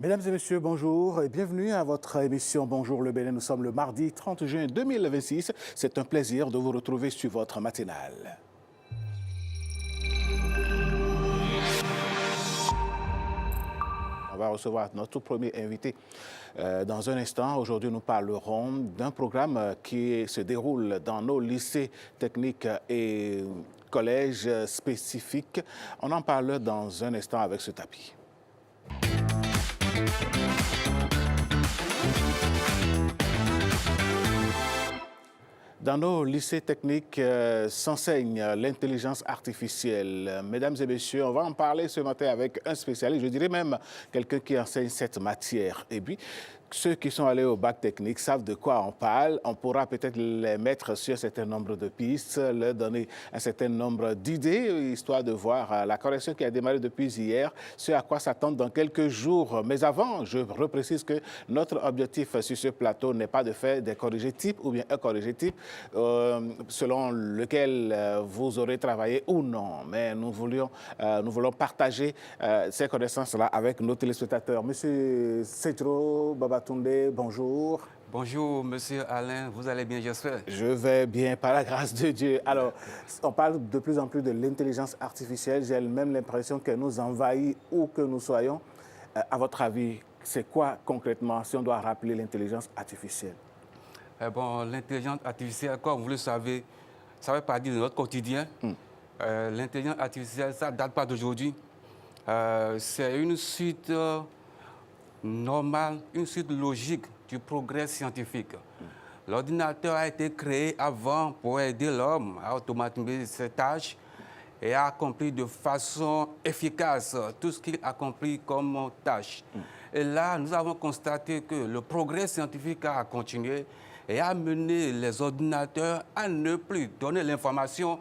Mesdames et messieurs, bonjour et bienvenue à votre émission Bonjour le Bénin. Nous sommes le mardi 30 juin 2026. C'est un plaisir de vous retrouver sur votre matinale. On va recevoir notre premier invité dans un instant. Aujourd'hui, nous parlerons d'un programme qui se déroule dans nos lycées techniques et collèges spécifiques. On en parle dans un instant avec ce tapis. Dans nos lycées techniques s'enseigne l'intelligence artificielle. Mesdames et messieurs, on va en parler ce matin avec un spécialiste, je dirais même quelqu'un qui enseigne cette matière. Et puis, ceux qui sont allés au bac technique savent de quoi on parle. On pourra peut-être les mettre sur un certain nombre de pistes, leur donner un certain nombre d'idées, histoire de voir la correction qui a démarré depuis hier, ce à quoi s'attendre dans quelques jours. Mais avant, je reprécise que notre objectif sur ce plateau n'est pas de faire des corrigés types ou bien un corrigé type selon lequel vous aurez travaillé ou non. Mais nous voulons partager ces connaissances-là avec nos téléspectateurs. Monsieur Cedro Babatunde, bonjour. Bonjour, monsieur Alain. Vous allez bien, j'espère? Je vais bien, par la grâce de Dieu. Alors, on parle de plus en plus de l'intelligence artificielle. J'ai même l'impression qu'elle nous envahit où que nous soyons. À votre avis, c'est quoi concrètement, si on doit rappeler l'intelligence artificielle? Bon, l'intelligence artificielle, comme vous le savez, ça fait partie de notre quotidien. L'intelligence artificielle, ça ne date pas d'aujourd'hui. C'est une suite normale, une suite logique du progrès scientifique. L'ordinateur a été créé avant pour aider l'homme à automatiser ses tâches et à accomplir de façon efficace tout ce qu'il accomplit comme tâche. Et là, nous avons constaté que le progrès scientifique a continué et a mené les ordinateurs à ne plus donner l'information,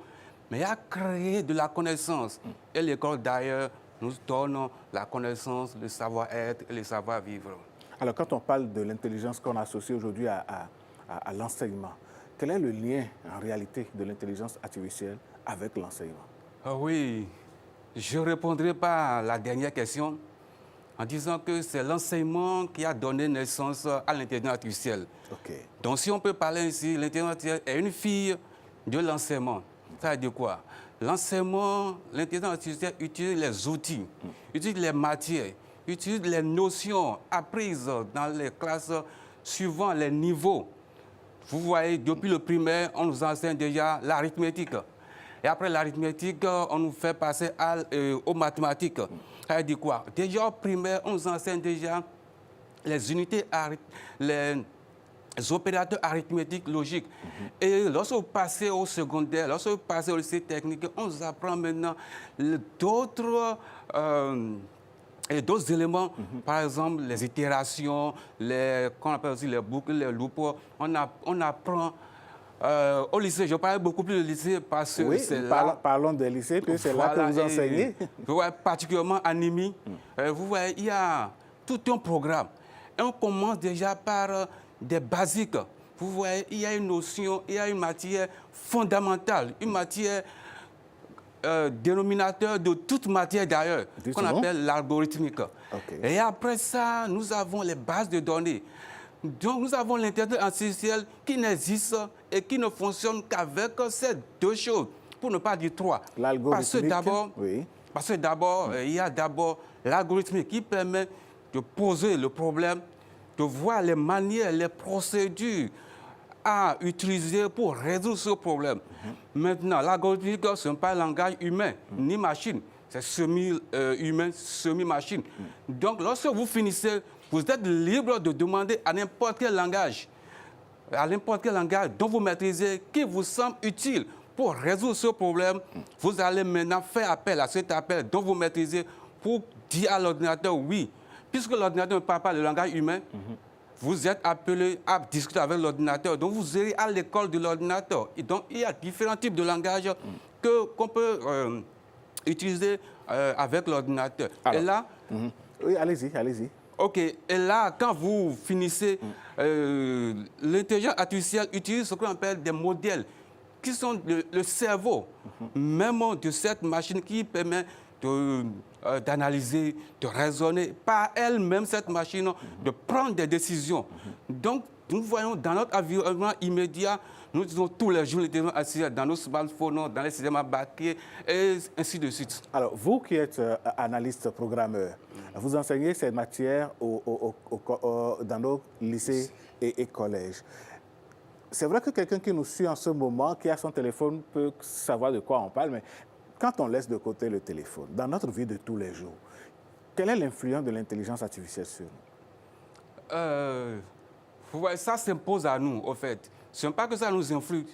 mais à créer de la connaissance. Et l'école, d'ailleurs, nous donne la connaissance, le savoir-être et le savoir-vivre. Alors, quand on parle de l'intelligence qu'on associe aujourd'hui à l'enseignement, quel est le lien, en réalité, de l'intelligence artificielle avec l'enseignement? Oui, je répondrai pas à la dernière question en disant que c'est l'enseignement qui a donné naissance à l'intelligence artificielle. Donc, si on peut parler ici, l'intelligence artificielle est une fille de l'enseignement. Ça veut dire quoi? L'enseignement, l'intelligence artificielle utilise les outils, utilise les matières, utilise les notions apprises dans les classes suivant les niveaux. Vous voyez, depuis le primaire, on nous enseigne déjà l'arithmétique. Et après l'arithmétique, on nous fait passer aux mathématiques. Ça veut dire quoi? Déjà au primaire, on nous enseigne déjà les unités, les opérateurs arithmétiques logiques. Et lorsque vous passez au secondaire, lorsque vous passez au lycée technique, on vous apprend maintenant d'autres éléments, par exemple les itérations, qu'on appelle aussi les boucles, les loupes. On apprend au lycée, je parle beaucoup plus du lycée parce que c'est là... Parlons des lycées, puis c'est là que vous enseignez. Vous voyez, particulièrement en IMI, vous voyez, il y a tout un programme. Et on commence déjà par des basiques. Vous voyez, il y a une notion, il y a une matière fondamentale, une matière dénominateur de toute matière d'ailleurs, qu'on appelle l'algorithmique. Et après ça, nous avons les bases de données. Donc, nous avons l'intelligence artificielle qui n'existe et qui ne fonctionne qu'avec ces deux choses, pour ne pas dire trois. L'algorithmique, parce que d'abord, il y a d'abord l'algorithmique qui permet de poser le problème, de voir les manières, les procédures à utiliser pour résoudre ce problème. Maintenant, l'algorithmique, ce n'est pas un langage humain, ni machine. C'est semi-humain, semi-machine. Donc, lorsque vous finissez, vous êtes libre de demander à n'importe quel langage dont vous maîtrisez, qui vous semble utile pour résoudre ce problème. Vous allez maintenant faire appel à cet appel dont vous maîtrisez pour dire à l'ordinateur oui. Puisque l'ordinateur ne parle pas le langage humain, vous êtes appelé à discuter avec l'ordinateur. Donc, vous irez à l'école de l'ordinateur. Et donc, il y a différents types de langages qu'on peut utiliser avec l'ordinateur. Et là... Oui, allez-y, allez-y. OK. Et là, quand vous finissez, l'intelligence artificielle utilise ce qu'on appelle des modèles, qui sont le cerveau, même de cette machine qui permet d'analyser, de raisonner par elle-même, cette machine, de prendre des décisions. Donc, nous voyons dans notre environnement immédiat, nous disons tous les jours, nous assis dans nos smartphones, dans les systèmes embarqués, et ainsi de suite. Alors, vous qui êtes analyste programmeur, vous enseignez ces matières dans nos lycées et collèges. C'est vrai que quelqu'un qui nous suit en ce moment, qui a son téléphone, peut savoir de quoi on parle, mais quand on laisse de côté le téléphone, dans notre vie de tous les jours, quelle est l'influence de l'intelligence artificielle sur nous? Ouais, ça s'impose à nous, au fait. Ce n'est pas que ça nous influe,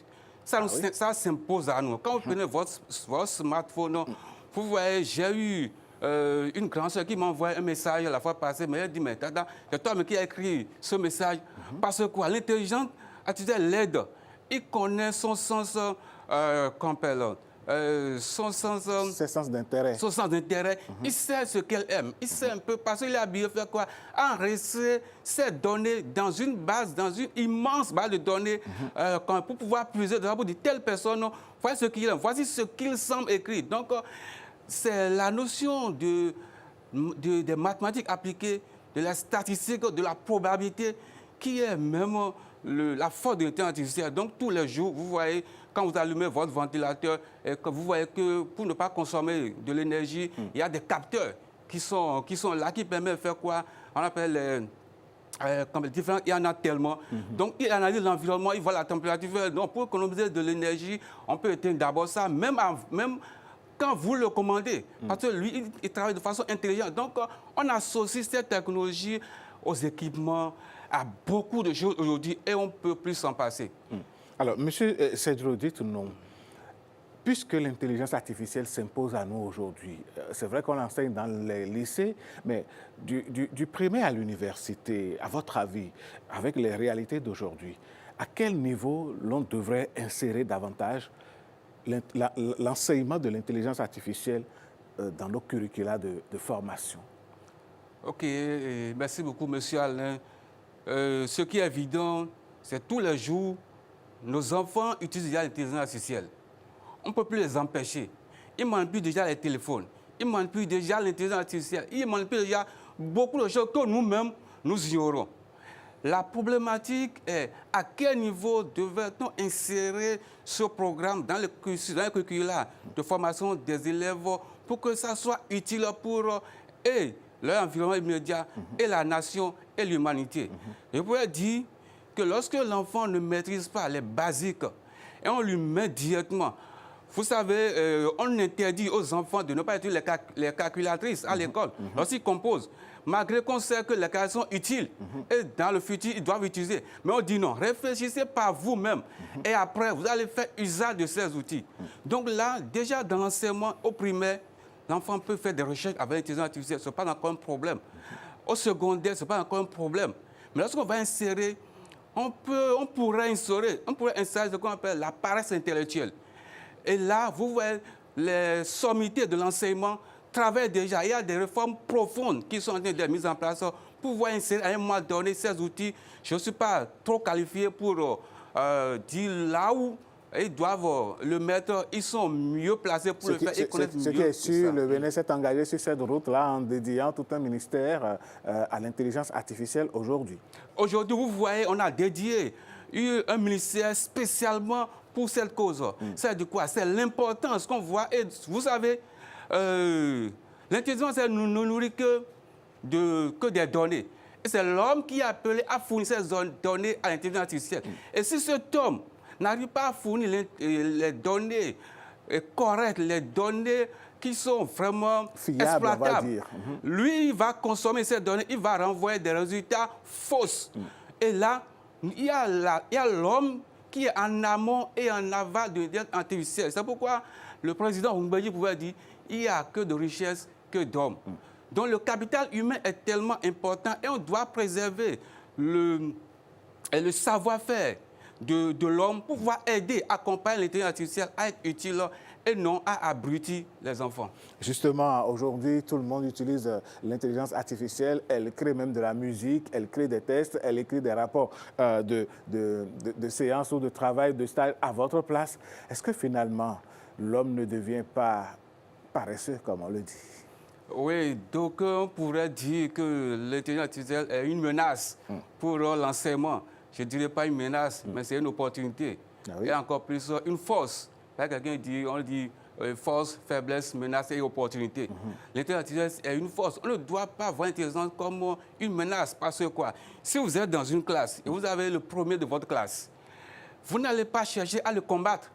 ça s'impose à nous. Quand vous prenez votre smartphone, vous voyez, j'ai eu une grande soeur qui m'a envoyé un message la fois passée, mais elle dit, mais tata, c'est toi qui as écrit ce message. Parce que l'intelligence artificielle l'aide. Il connaît son sens, Ses sens d'intérêt. Son sens d'intérêt. Il sait ce qu'elle aime. Il sait un peu, parce qu'il est habillé, faire quoi? Enregistrer ces données dans une base, dans une immense base de données, pour pouvoir puiser, pour dire telle personne, voici ce qu'il aime, voici ce qu'il semble écrire. Donc, c'est la notion des mathématiques appliquées, de la statistique, de la probabilité, qui est même la force de l'intelligence artificielle. Donc, tous les jours, vous voyez, quand vous allumez votre ventilateur, et que vous voyez que pour ne pas consommer de l'énergie, il y a des capteurs qui sont là, qui permettent de faire quoi? On appelle comme les différents, il y en a tellement. Donc, il analyse l'environnement, il voit la température. Donc, pour économiser de l'énergie, on peut éteindre d'abord ça, même quand vous le commandez. Parce que lui, il travaille de façon intelligente. Donc, on associe cette technologie aux équipements, à beaucoup de choses aujourd'hui, et on ne peut plus s'en passer. Alors, monsieur Cedro, dites-nous, puisque l'intelligence artificielle s'impose à nous aujourd'hui, c'est vrai qu'on l'enseigne dans les lycées, mais du primaire à l'université, à votre avis, avec les réalités d'aujourd'hui, à quel niveau l'on devrait insérer davantage l'enseignement de l'intelligence artificielle dans nos curricula de formation? OK, merci beaucoup, monsieur Alain. Ce qui est évident, c'est tous les jours, nos enfants utilisent déjà l'intelligence artificielle. On ne peut plus les empêcher. Ils manipulent déjà les téléphones. Ils manipulent déjà l'intelligence artificielle. Ils manipulent déjà beaucoup de choses que nous-mêmes, nous ignorons. La problématique est à quel niveau devrait-on insérer ce programme dans le curricula de formation des élèves pour que ça soit utile pour leur environnement immédiat et la nation et l'humanité. Je pourrais dire que lorsque l'enfant ne maîtrise pas les basiques et on lui met directement, vous savez, on interdit aux enfants de ne pas utiliser les calculatrices à l'école lorsqu'ils composent, malgré qu'on sait que les calculatrices sont utiles et dans le futur, ils doivent utiliser. Mais on dit non, réfléchissez par vous-même et après, vous allez faire usage de ces outils. Donc là, déjà dans l'enseignement au primaire, l'enfant peut faire des recherches avec l'intelligence artificielle, ce n'est pas encore un problème. Au secondaire, ce n'est pas encore un problème. Mais lorsqu'on va insérer, on pourrait insérer ce qu'on appelle la paresse intellectuelle. Et là, vous voyez, les sommités de l'enseignement travaillent déjà. Il y a des réformes profondes qui sont en train d'être mises en place pour pouvoir insérer à un moment donné ces outils. Je ne suis pas trop qualifié pour dire là où ils doivent le mettre. Ils sont mieux placés pour le faire. Ils connaissent mieux. Ce qui est sûr, le Bénin s'est engagé sur cette route-là en dédiant tout un ministère à l'intelligence artificielle aujourd'hui. Aujourd'hui, vous voyez, on a dédié un ministère spécialement pour cette cause. C'est de quoi? C'est l'importance qu'on voit. Et vous savez, l'intelligence, elle ne nous nourrit que des données. Et c'est l'homme qui est appelé à fournir ces données à l'intelligence artificielle. Et si cet homme n'arrive pas à fournir les données correctes, les données qui sont vraiment fiables, exploitables, lui, il va consommer ces données, il va renvoyer des résultats fausses. Et là, il y a l'homme qui est en amont et en aval de l'intelligence artificielle. C'est pourquoi le président Oumbéji pouvait dire il n'y a que de richesse que d'hommes. Donc le capital humain est tellement important et on doit préserver le savoir-faire de l'homme pour pouvoir aider, accompagner l'intelligence artificielle à être utile et non à abrutir les enfants. Justement, aujourd'hui, tout le monde utilise l'intelligence artificielle. Elle crée même de la musique, elle crée des tests, elle écrit des rapports de séances ou de travail, de stage à votre place. Est-ce que finalement, l'homme ne devient pas paresseux, comme on le dit. Oui, donc on pourrait dire que l'intelligence artificielle est une menace pour l'enseignement. Je ne dirais pas une menace, mais c'est une opportunité. Ah oui. Et encore plus, une force. Là, quelqu'un dit, on dit force, faiblesse, menace et opportunité. L'intelligence artificielle est une force. On ne doit pas voir l'intelligence comme une menace. Parce que quoi? Si vous êtes dans une classe et vous avez le premier de votre classe, vous n'allez pas chercher à le combattre,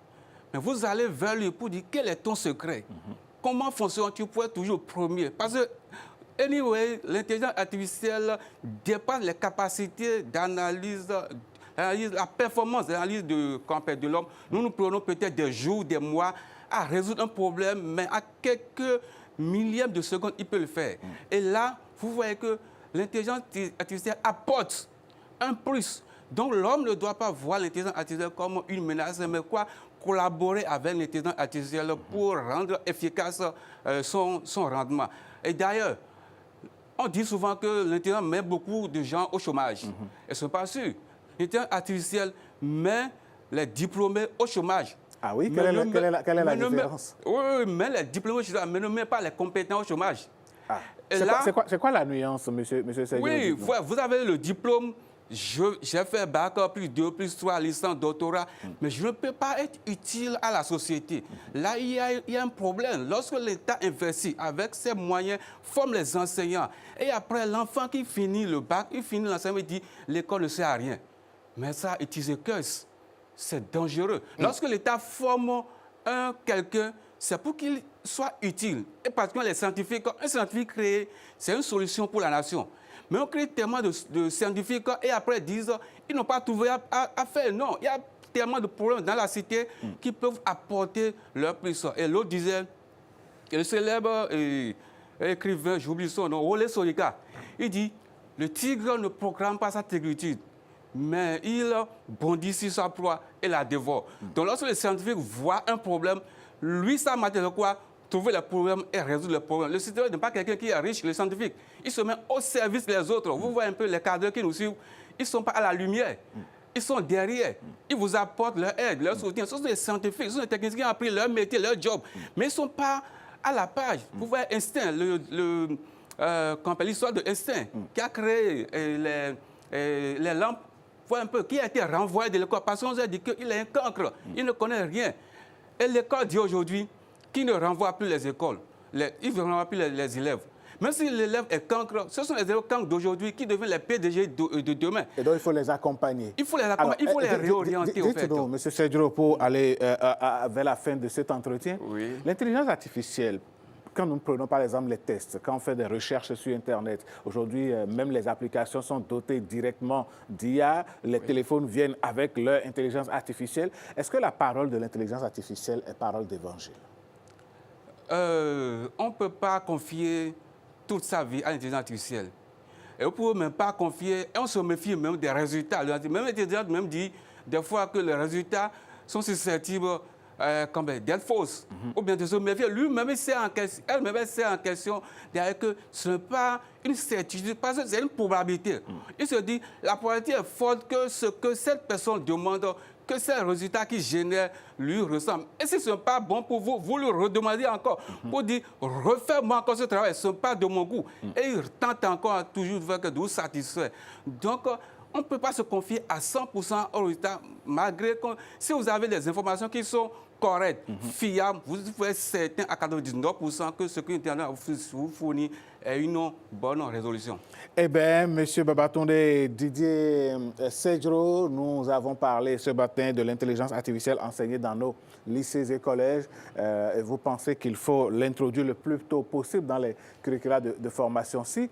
mais vous allez vers lui pour dire quel est ton secret. Comment fonctionnes-tu pour être toujours premier? Parce que, anyway, l'intelligence artificielle dépasse les capacités d'analyse, la performance d'analyse de l'homme. Nous prenons peut-être des jours, des mois à résoudre un problème, mais à quelques millièmes de secondes, il peut le faire. Et là, vous voyez que l'intelligence artificielle apporte un plus. Donc l'homme ne doit pas voir l'intelligence artificielle comme une menace, mais quoi? Collaborer avec l'intelligence artificielle pour rendre efficace son rendement. Et d'ailleurs, on dit souvent que l'intelligence met beaucoup de gens au chômage. Et ce n'est pas sûr. L'intelligence artificielle met les diplômés au chômage. Ah oui, quelle est la différence? Oui, mais les diplômés au chômage, mais ne met pas les compétents au chômage. Ah. C'est quoi la nuance, monsieur Sergio? Oui, vous avez le diplôme. J'ai fait bac, plus 2, plus 3, licence, doctorat, mais je ne peux pas être utile à la société. Là, il y a un problème. Lorsque l'État investit avec ses moyens, forme les enseignants, et après, l'enfant qui finit le bac, il finit l'enseignement, il dit l'école ne sert à rien. Mais ça, it is a curse. C'est dangereux. Lorsque l'État forme quelqu'un, c'est pour qu'il soit utile. Et particulièrement les scientifiques, un scientifique créé, c'est une solution pour la nation. Mais on crée tellement de scientifiques et après ils disent ils n'ont pas trouvé à faire. Non, il y a tellement de problèmes dans la cité qui peuvent apporter leur plus. Et l'autre disait, le célèbre écrivain, j'oublie son nom, Wole Soyinka, il dit, le tigre ne proclame pas sa tigritude, mais il bondit sur sa proie et la dévore. Donc lorsque les scientifiques voient un problème, lui, sa matière, c'est quoi? Trouver les problèmes et résoudre les problèmes. Le citoyen n'est pas quelqu'un qui est riche, le scientifique. Il se met au service des autres. Vous voyez un peu les cadres qui nous suivent. Ils ne sont pas à la lumière. Ils sont derrière. Ils vous apportent leur aide, leur soutien. Ce sont des scientifiques, ce sont des techniciens qui ont appris leur métier, leur job. Mais ils ne sont pas à la page. Vous voyez Einstein, l'histoire de Einstein, qui a créé les lampes. Vous voyez un peu, qui a été renvoyé de l'école parce qu'on a dit qu'il est un cancre. Il ne connaît rien. Et l'école dit aujourd'hui, qui ne renvoie plus les écoles, il ne renvoie plus les élèves. Même si l'élève est cancre, ce sont les élèves cancres d'aujourd'hui qui deviennent les PDG de demain. Et donc il faut les accompagner. Il faut les accompagner, il faut les réorienter. Dites-nous, M. Sergio, pour aller vers la fin de cet entretien, oui. L'intelligence artificielle, quand nous prenons par exemple les tests, quand on fait des recherches sur Internet, aujourd'hui, même les applications sont dotées directement d'IA, les téléphones viennent avec leur intelligence artificielle. Est-ce que la parole de l'intelligence artificielle est parole d'évangile? On ne peut pas confier toute sa vie à l'intelligence artificielle. Et on ne peut même pas confier, et on se méfie même des résultats. Même l'intelligence même dit des fois que les résultats sont susceptibles d'être fausses. Ou bien de se méfier. Lui-même, elle-même sait en question que ce n'est pas une certitude, parce que c'est une probabilité. Il se dit, la probabilité est forte que ce que cette personne demande, que ces résultats qui génèrent lui ressemblent. Et si ce n'est pas bon pour vous, vous le redemandez encore. Pour dire, refais-moi encore ce travail, ce n'est pas de mon goût. Et il tente encore toujours de vous satisfaire. Donc, on ne peut pas se confier à 100% au résultat, malgré que si vous avez des informations qui sont correctes, fiables, vous pouvez être certain à 99% que ce que l'Internet vous fournit est une bonne résolution. Eh bien, M. Babatunde Didier Sergio, nous avons parlé ce matin de l'intelligence artificielle enseignée dans nos lycées et collèges. Et vous pensez qu'il faut l'introduire le plus tôt possible dans les curricula de formation. Si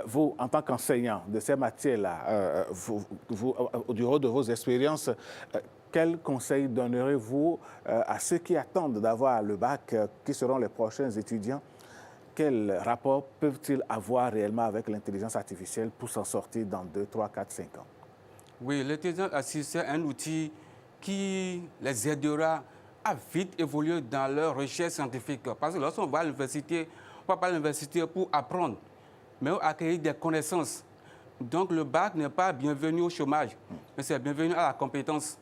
vous, en tant qu'enseignant de ces matières-là, du haut de vos expériences, quels conseils donnerez-vous à ceux qui attendent d'avoir le bac, qui seront les prochains étudiants? Quel rapport peuvent-ils avoir réellement avec l'intelligence artificielle pour s'en sortir dans 2, 3, 4, 5 ans? Oui, l'intelligence artificielle est un outil qui les aidera à vite évoluer dans leur recherche scientifique. Parce que lorsqu'on va à l'université, on ne va pas à l'université pour apprendre, mais pour acquérir des connaissances. Donc le bac n'est pas bienvenu au chômage, mais c'est bienvenu à la compétence.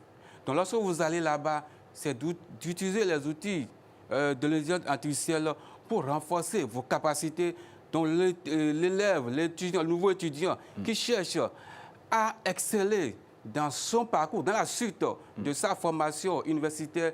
Donc lorsque vous allez là-bas, c'est d'utiliser les outils de l'intelligence artificielle pour renforcer vos capacités. Donc l'élève, l'étudiant, le nouveau étudiant qui cherche à exceller dans son parcours, dans la suite de sa formation universitaire,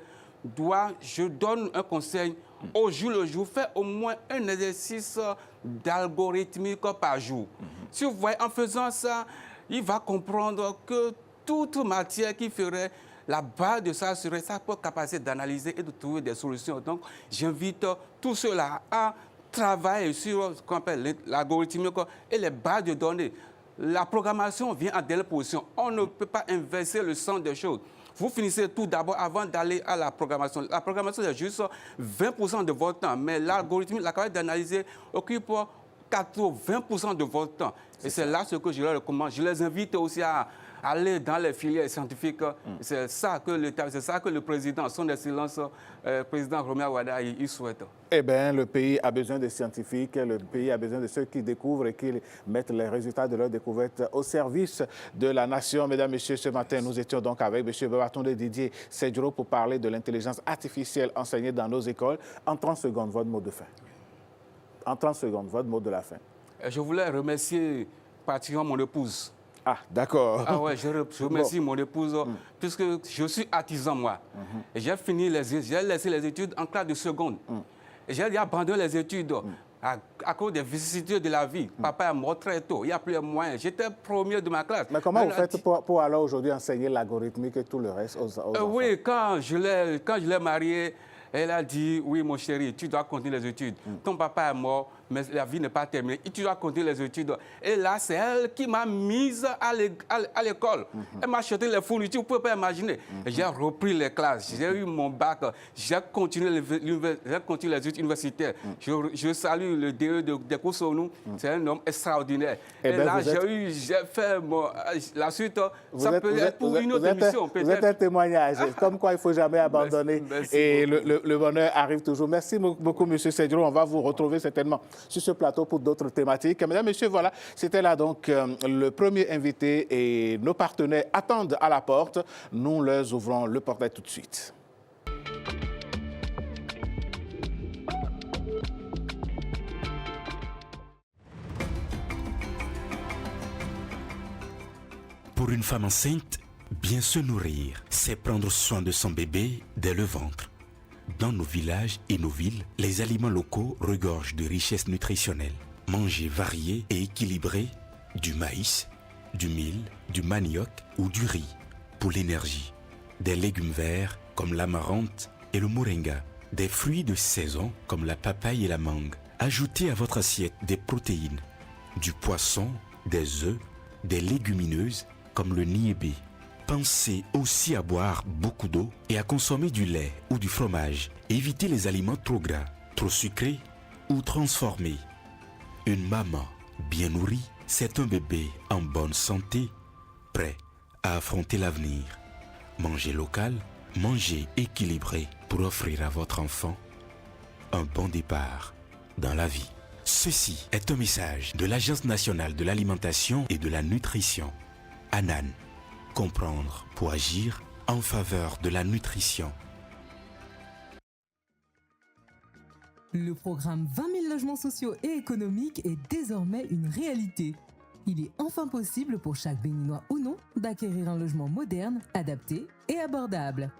je donne un conseil, au jour le jour, faire au moins un exercice d'algorithmique par jour. Si vous voyez, en faisant ça, il va comprendre que toute matière qui ferait la base de ça serait sa propre capacité d'analyser et de trouver des solutions. Donc, j'invite tous ceux-là à travailler sur ce qu'on appelle l'algorithmique et les bases de données. La programmation vient en dernière position. On ne peut pas inverser le sens des choses. Vous finissez tout d'abord avant d'aller à la programmation. La programmation, c'est juste 20% de votre temps, mais l'algorithme, la capacité d'analyser occupe 80% de votre temps. Et c'est là ce que je leur recommande. Je les invite aussi à aller dans les filières scientifiques. C'est ça que l'État, c'est ça que le président, son Excellence, président Romain Wada, il souhaite. Eh bien, le pays a besoin de scientifiques, le pays a besoin de ceux qui découvrent et qui mettent les résultats de leur découverte au service de la nation. Mesdames, Messieurs, ce matin, nous étions donc avec M. Babatunde Didier Sedjro pour parler de l'intelligence artificielle enseignée dans nos écoles. En 30 secondes, votre mot de fin. En 30 secondes, votre mot de la fin. Je voulais remercier particulièrement mon épouse. Ah, d'accord. Ah ouais, je remercie mon épouse, puisque je suis artisan, moi. Et j'ai laissé les études en classe de seconde. Et j'ai abandonné les études à cause des vicissitudes de la vie. Papa est mort très tôt, il n'y a plus de moyens. J'étais premier de ma classe. Mais comment vous faites pour alors aujourd'hui enseigner l'algorithmique et tout le reste aux enfants? Oui, quand je l'ai mariée, elle a dit, oui, mon chéri, tu dois continuer les études. Ton papa est mort, mais la vie n'est pas terminée. Et tu dois continuer les études. Et là, c'est elle qui m'a mise à l'école. Elle m'a acheté les fournitures, vous ne pouvez pas imaginer. J'ai repris les classes, j'ai eu mon bac, j'ai continué les études universitaires. Je salue le DE de Kousounou, c'est un homme extraordinaire. Et là, j'ai fait la suite, ça peut être pour une autre émission. Vous êtes un témoignage, comme quoi il ne faut jamais abandonner. Merci et le bonheur arrive toujours. Merci beaucoup, M. Sedjro. On va vous retrouver certainement sur ce plateau pour d'autres thématiques. Mesdames, Messieurs, voilà, c'était là donc le premier invité et nos partenaires attendent à la porte. Nous leur ouvrons le portail tout de suite. Pour une femme enceinte, bien se nourrir, c'est prendre soin de son bébé dès le ventre. Dans nos villages et nos villes, les aliments locaux regorgent de richesses nutritionnelles. Manger varié et équilibré, du maïs, du mil, du manioc ou du riz pour l'énergie. Des légumes verts comme l'amarante et le moringa. Des fruits de saison comme la papaye et la mangue. Ajoutez à votre assiette des protéines, du poisson, des œufs, des légumineuses comme le niébé. Pensez aussi à boire beaucoup d'eau et à consommer du lait ou du fromage. Évitez les aliments trop gras, trop sucrés ou transformés. Une maman bien nourrie, c'est un bébé en bonne santé, prêt à affronter l'avenir. Mangez local, mangez équilibré pour offrir à votre enfant un bon départ dans la vie. Ceci est un message de l'Agence nationale de l'alimentation et de la nutrition, ANAN. Comprendre pour agir en faveur de la nutrition. Le programme 20 000 logements sociaux et économiques est désormais une réalité. Il est enfin possible pour chaque Béninois ou non d'acquérir un logement moderne, adapté et abordable.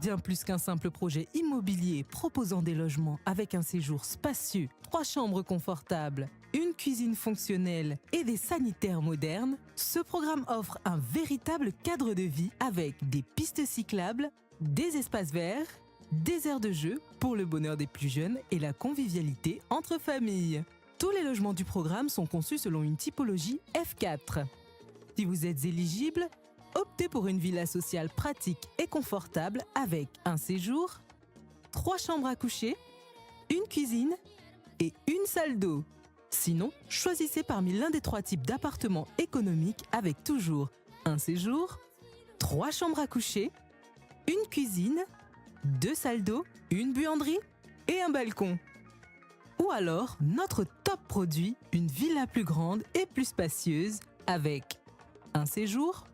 Bien plus qu'un simple projet immobilier proposant des logements avec un séjour spacieux, 3 chambres confortables, une cuisine fonctionnelle et des sanitaires modernes, ce programme offre un véritable cadre de vie avec des pistes cyclables, des espaces verts, des aires de jeu pour le bonheur des plus jeunes et la convivialité entre familles. Tous les logements du programme sont conçus selon une typologie F4. Si vous êtes éligible, optez pour une villa sociale pratique et confortable avec un séjour, 3 chambres à coucher, une cuisine et une salle d'eau. Sinon, choisissez parmi l'un des 3 types d'appartements économiques avec toujours un séjour, 3 chambres à coucher, une cuisine, 2 salles d'eau, une buanderie et un balcon. Ou alors, notre top produit, une villa plus grande et plus spacieuse avec un séjour,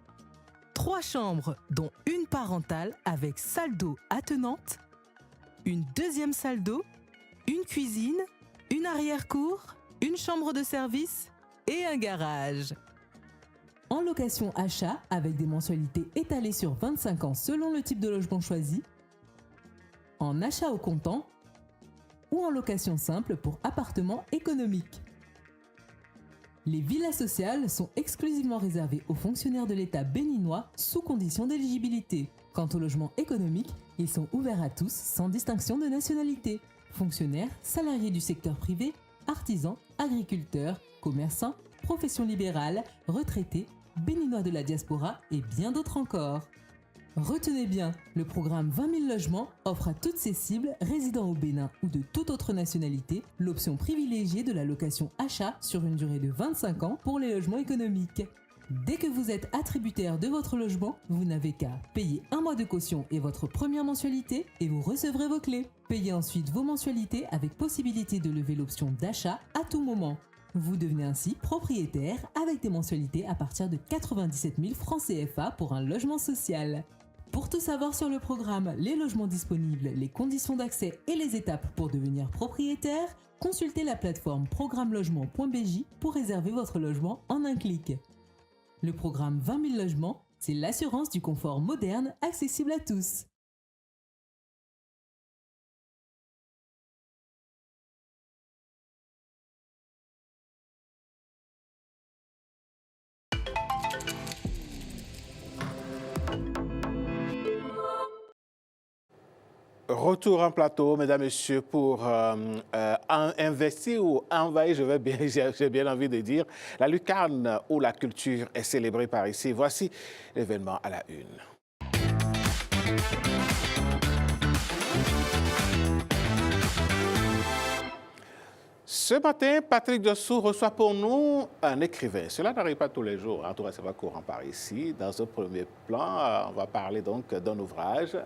3 chambres dont une parentale avec salle d'eau attenante, une deuxième salle d'eau, une cuisine, une arrière-cour, une chambre de service et un garage. En location achat, avec des mensualités étalées sur 25 ans selon le type de logement choisi, en achat au comptant ou en location simple pour appartements économiques. Les villas sociales sont exclusivement réservées aux fonctionnaires de l'État béninois sous condition d'éligibilité. Quant aux logements économiques, ils sont ouverts à tous sans distinction de nationalité. Fonctionnaires, salariés du secteur privé, artisans, agriculteurs, commerçants, professions libérales, retraités, béninois de la diaspora et bien d'autres encore. Retenez bien, le programme 20 000 logements offre à toutes ces cibles résidant au Bénin ou de toute autre nationalité l'option privilégiée de la location achat sur une durée de 25 ans pour les logements économiques. Dès que vous êtes attributaire de votre logement, vous n'avez qu'à payer 1 mois de caution et votre première mensualité et vous recevrez vos clés. Payez ensuite vos mensualités avec possibilité de lever l'option d'achat à tout moment. Vous devenez ainsi propriétaire avec des mensualités à partir de 97 000 francs CFA pour un logement social. Pour tout savoir sur le programme, les logements disponibles, les conditions d'accès et les étapes pour devenir propriétaire, consultez la plateforme programmelogement.bj pour réserver votre logement en un clic. Le programme 20 000 logements, c'est l'assurance du confort moderne accessible à tous. Retour en plateau, mesdames, messieurs, pour investir ou envahir, j'ai bien envie de dire, la lucarne où la culture est célébrée par ici. Voici l'événement à la une. Ce matin, Patrick Dessous reçoit pour nous un écrivain. Cela n'arrive pas tous les jours, en tout cas, c'est pas courant par ici. Dans un premier plan, on va parler donc d'un ouvrage,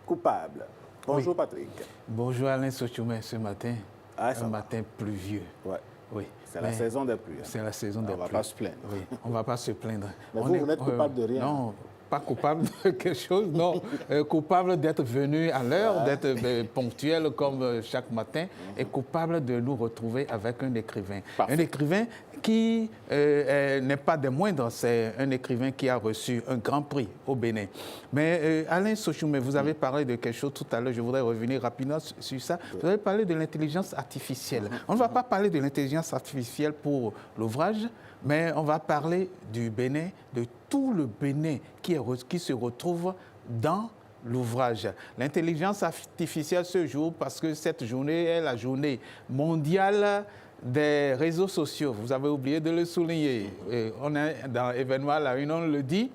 Coupable. Bonjour, oui. Patrick. Bonjour Alain Sochoumé, ce matin, un matin pluvieux. Ouais. Oui. C'est la saison des pluies. Hein. C'est la saison des pluies. On ne va pas se plaindre. Oui, on ne va pas se plaindre. Mais vous n'êtes coupable de rien. Non, pas coupable de quelque chose, non. Coupable d'être venu à l'heure, d'être ponctuel comme chaque matin, et coupable de nous retrouver avec un écrivain. Parfait. Un écrivain qui n'est pas des moindres, c'est un écrivain qui a reçu un grand prix au Bénin. Mais Alain Sochoumé, vous avez parlé de quelque chose tout à l'heure, je voudrais revenir rapidement sur ça. Vous avez parlé de l'intelligence artificielle. On ne va pas parler de l'intelligence artificielle pour l'ouvrage, mais on va parler du Bénin, de tout le Bénin qui se retrouve dans l'ouvrage. L'intelligence artificielle ce jour, parce que cette journée est la journée mondiale des réseaux sociaux. Vous avez oublié de le souligner. On est dans l'événement à la une, on le dit.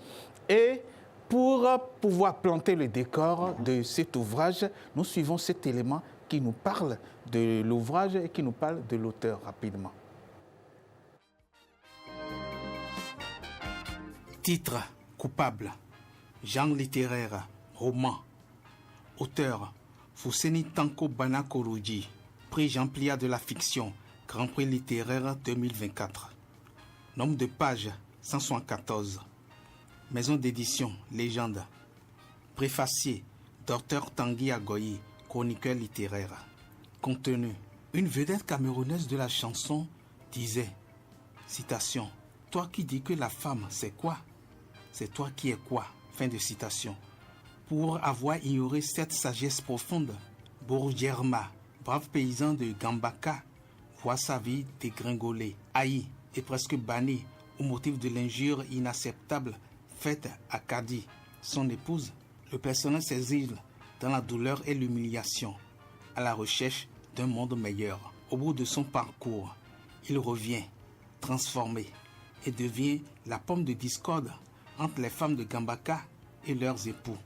Et pour pouvoir planter le décor de cet ouvrage, nous suivons cet élément qui nous parle de l'ouvrage et qui nous parle de l'auteur rapidement. Titre, Coupable. Genre littéraire, roman. Auteur, Fousseni Tanko Banakoroji. Prix Jean Plia de la fiction, Grand Prix littéraire 2024. Nombre de pages, 174. Maison d'édition, Légende. Préfacier, Dr Tanguy Agoyi, chroniqueur littéraire. Contenu, une vedette camerounaise de la chanson disait, citation, « Toi qui dis que la femme, c'est quoi? C'est toi qui es quoi ?» Fin de citation. Pour avoir ignoré cette sagesse profonde, Bourgerma, brave paysan de Gambaka, voit sa vie dégringoler, haï et presque banni au motif de l'injure inacceptable faite à Kadi, son épouse. Le personnage s'exile dans la douleur et l'humiliation, à la recherche d'un monde meilleur. Au bout de son parcours, il revient, transformé, et devient la pomme de discorde entre les femmes de Gambaka et leurs époux.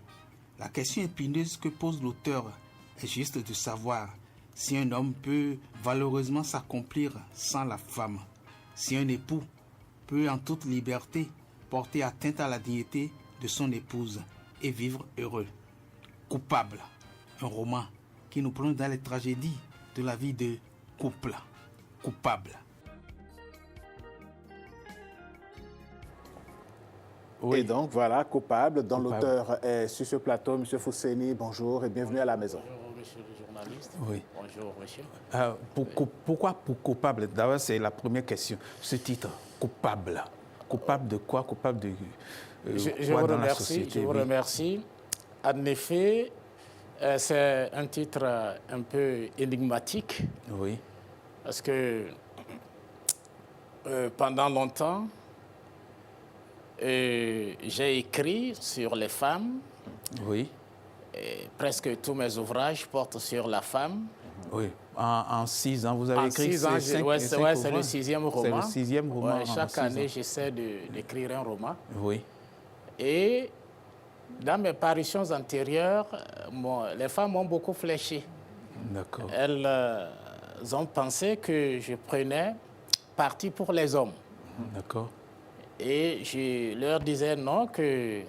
La question épineuse que pose l'auteur est juste de savoir si un homme peut valeureusement s'accomplir sans la femme, si un époux peut en toute liberté porter atteinte à la dignité de son épouse et vivre heureux. Coupable, un roman qui nous plonge dans les tragédies de la vie de couple. Coupable. Oui. Et donc, voilà, Coupable, dont l'auteur est sur ce plateau. Monsieur Fousseni, bonjour et bienvenue à la maison. Bonjour, monsieur le journaliste. journaliste. Oui. Bonjour, monsieur. Pourquoi pour coupable? D'abord, c'est la première question. Ce titre, coupable. Coupable de quoi? Coupable de Je quoi vous dans la remercie. société? Je vous remercie. En effet, c'est un titre un peu énigmatique. Oui. Parce que pendant longtemps, j'ai écrit sur les femmes. Oui. Et presque tous mes ouvrages portent sur la femme. Oui. En 6 ans, vous avez En écrit 6 ans, ces cinq- ouais, cinq c'est le ouvrages? 6e roman. C'est le 6e roman. Ouais, en chaque 6 année, ans. j'essaie d'écrire un roman. Oui. Et dans mes parutions antérieures, les femmes ont beaucoup fléchi. D'accord. Elles ont pensé que je prenais parti pour les hommes. D'accord. Et je leur disais non, que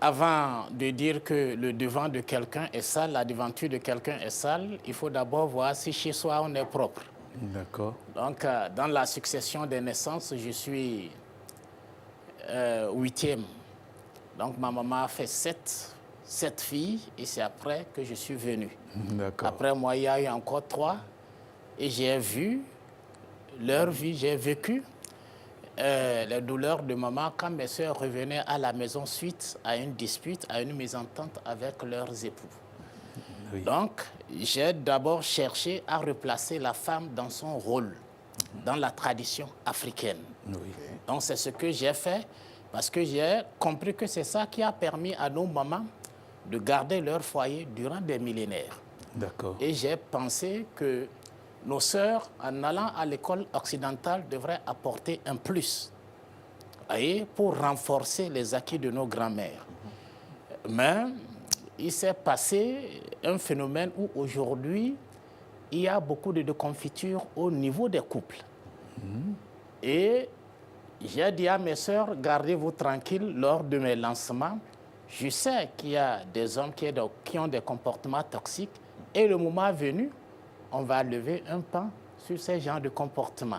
avant de dire que le devant de quelqu'un est sale, la devanture de quelqu'un est sale, il faut d'abord voir si chez soi on est propre. D'accord. Donc, dans la succession des naissances, je suis 8e. Donc, ma maman a fait 7 filles et c'est après que je suis venu. D'accord. Après moi, il y a eu encore 3 et j'ai vu leur vie, j'ai vécu les douleurs de maman quand mes soeurs revenaient à la maison suite à une dispute, à une mésentente avec leurs époux. Oui. Donc, j'ai d'abord cherché à replacer la femme dans son rôle, dans la tradition africaine. Oui. Donc, c'est ce que j'ai fait parce que j'ai compris que c'est ça qui a permis à nos mamans de garder leur foyer durant des millénaires. D'accord. Et j'ai pensé que nos sœurs, en allant à l'école occidentale, devraient apporter un plus, voyez, pour renforcer les acquis de nos grands-mères. Mais il s'est passé un phénomène où aujourd'hui, il y a beaucoup de déconfiture au niveau des couples. Et j'ai dit à mes sœurs, gardez-vous tranquilles lors de mes lancements. Je sais qu'il y a des hommes qui ont des comportements toxiques et le moment venu, on va lever un pan sur ces genres de comportements.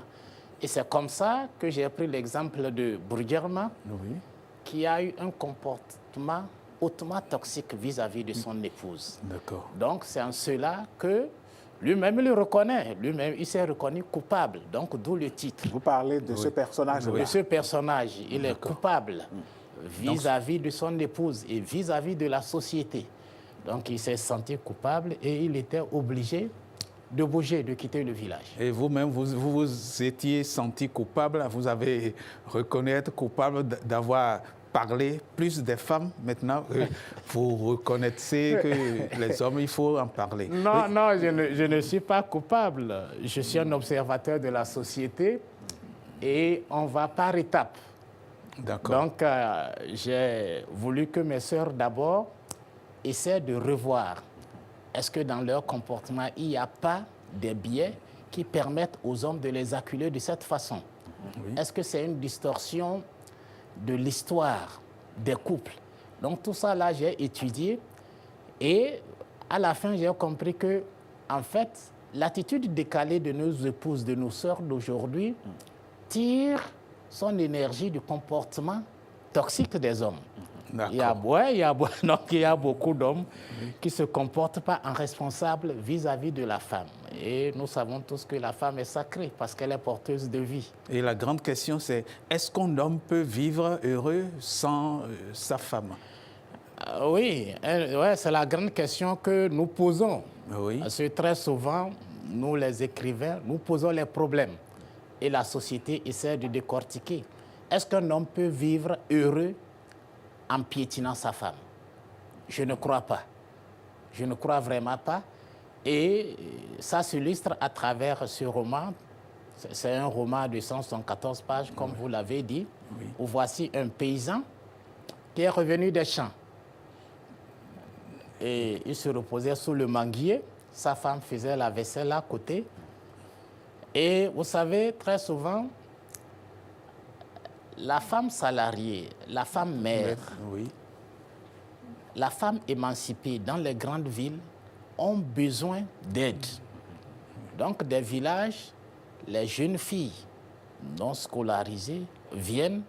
Et c'est comme ça que j'ai pris l'exemple de Bourguerma, Oui. qui a eu un comportement hautement toxique vis-à-vis de son épouse. D'accord. Donc, c'est en cela que lui-même, il le reconnaît. Lui-même, il s'est reconnu coupable. Donc, d'où le titre. Vous parlez de ce personnage-là. De ce personnage, il est coupable vis-à-vis de son épouse et vis-à-vis de la société. Donc, il s'est senti coupable et il était obligé de bouger, de quitter le village. Et vous-même, vous étiez senti coupable, vous avez reconnaître coupable d'avoir parlé plus des femmes. Maintenant, vous reconnaissez que les hommes, il faut en parler. Non, non, je ne suis pas coupable. Je suis un observateur de la société et on va par étapes. D'accord. Donc, j'ai voulu que mes sœurs, d'abord, essaient de revoir. Est-ce que dans leur comportement, il n'y a pas des biais qui permettent aux hommes de les acculer de cette façon? Oui. Est-ce que c'est une distorsion de l'histoire des couples? Donc tout ça, là, j'ai étudié et à la fin, j'ai compris que, en fait, l'attitude décalée de nos épouses, de nos sœurs d'aujourd'hui, tire son énergie du comportement toxique des hommes. Il y a beaucoup d'hommes qui ne se comportent pas en responsable vis-à-vis de la femme. Et nous savons tous que la femme est sacrée parce qu'elle est porteuse de vie. Et la grande question, c'est est-ce qu'un homme peut vivre heureux sans sa femme? Oui, c'est la grande question que nous posons. Oui. Parce que très souvent, nous les écrivains, nous posons les problèmes. Et la société essaie de décortiquer. Est-ce qu'un homme peut vivre heureux en piétinant sa femme? Je ne crois pas. Je ne crois vraiment pas. Et ça s'illustre à travers ce roman. C'est un roman de 174 pages, comme vous l'avez dit, où voici un paysan qui est revenu des champs. Et il se reposait sous le manguier. Sa femme faisait la vaisselle à côté. Et vous savez, très souvent, la femme salariée, la femme mère, la femme émancipée dans les grandes villes ont besoin d'aide. Donc, des villages, les jeunes filles non scolarisées viennent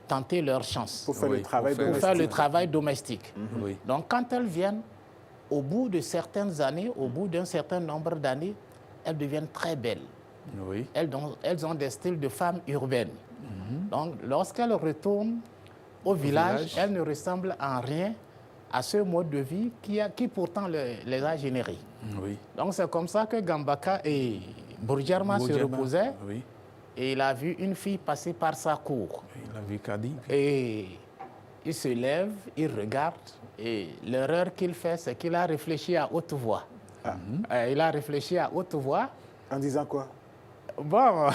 tenter leur chance pour faire le travail domestique. Pour faire le travail domestique. Oui. Donc, quand elles viennent, au bout de certaines années, au bout d'un certain nombre d'années, elles deviennent très belles. Oui. Elles ont des styles de femmes urbaines. Donc, lorsqu'elles retournent au village, elles ne ressemblent en rien à ce mode de vie qui pourtant les a générés. Oui. Donc, c'est comme ça que Gambaka et Bourdiarma se reposaient. Oui. Et il a vu une fille passer par sa cour. Il a vu Kadi. Et il se lève, il regarde. Et l'erreur qu'il fait, c'est qu'il a réfléchi à haute voix. Il a réfléchi à haute voix. En disant quoi? Bon,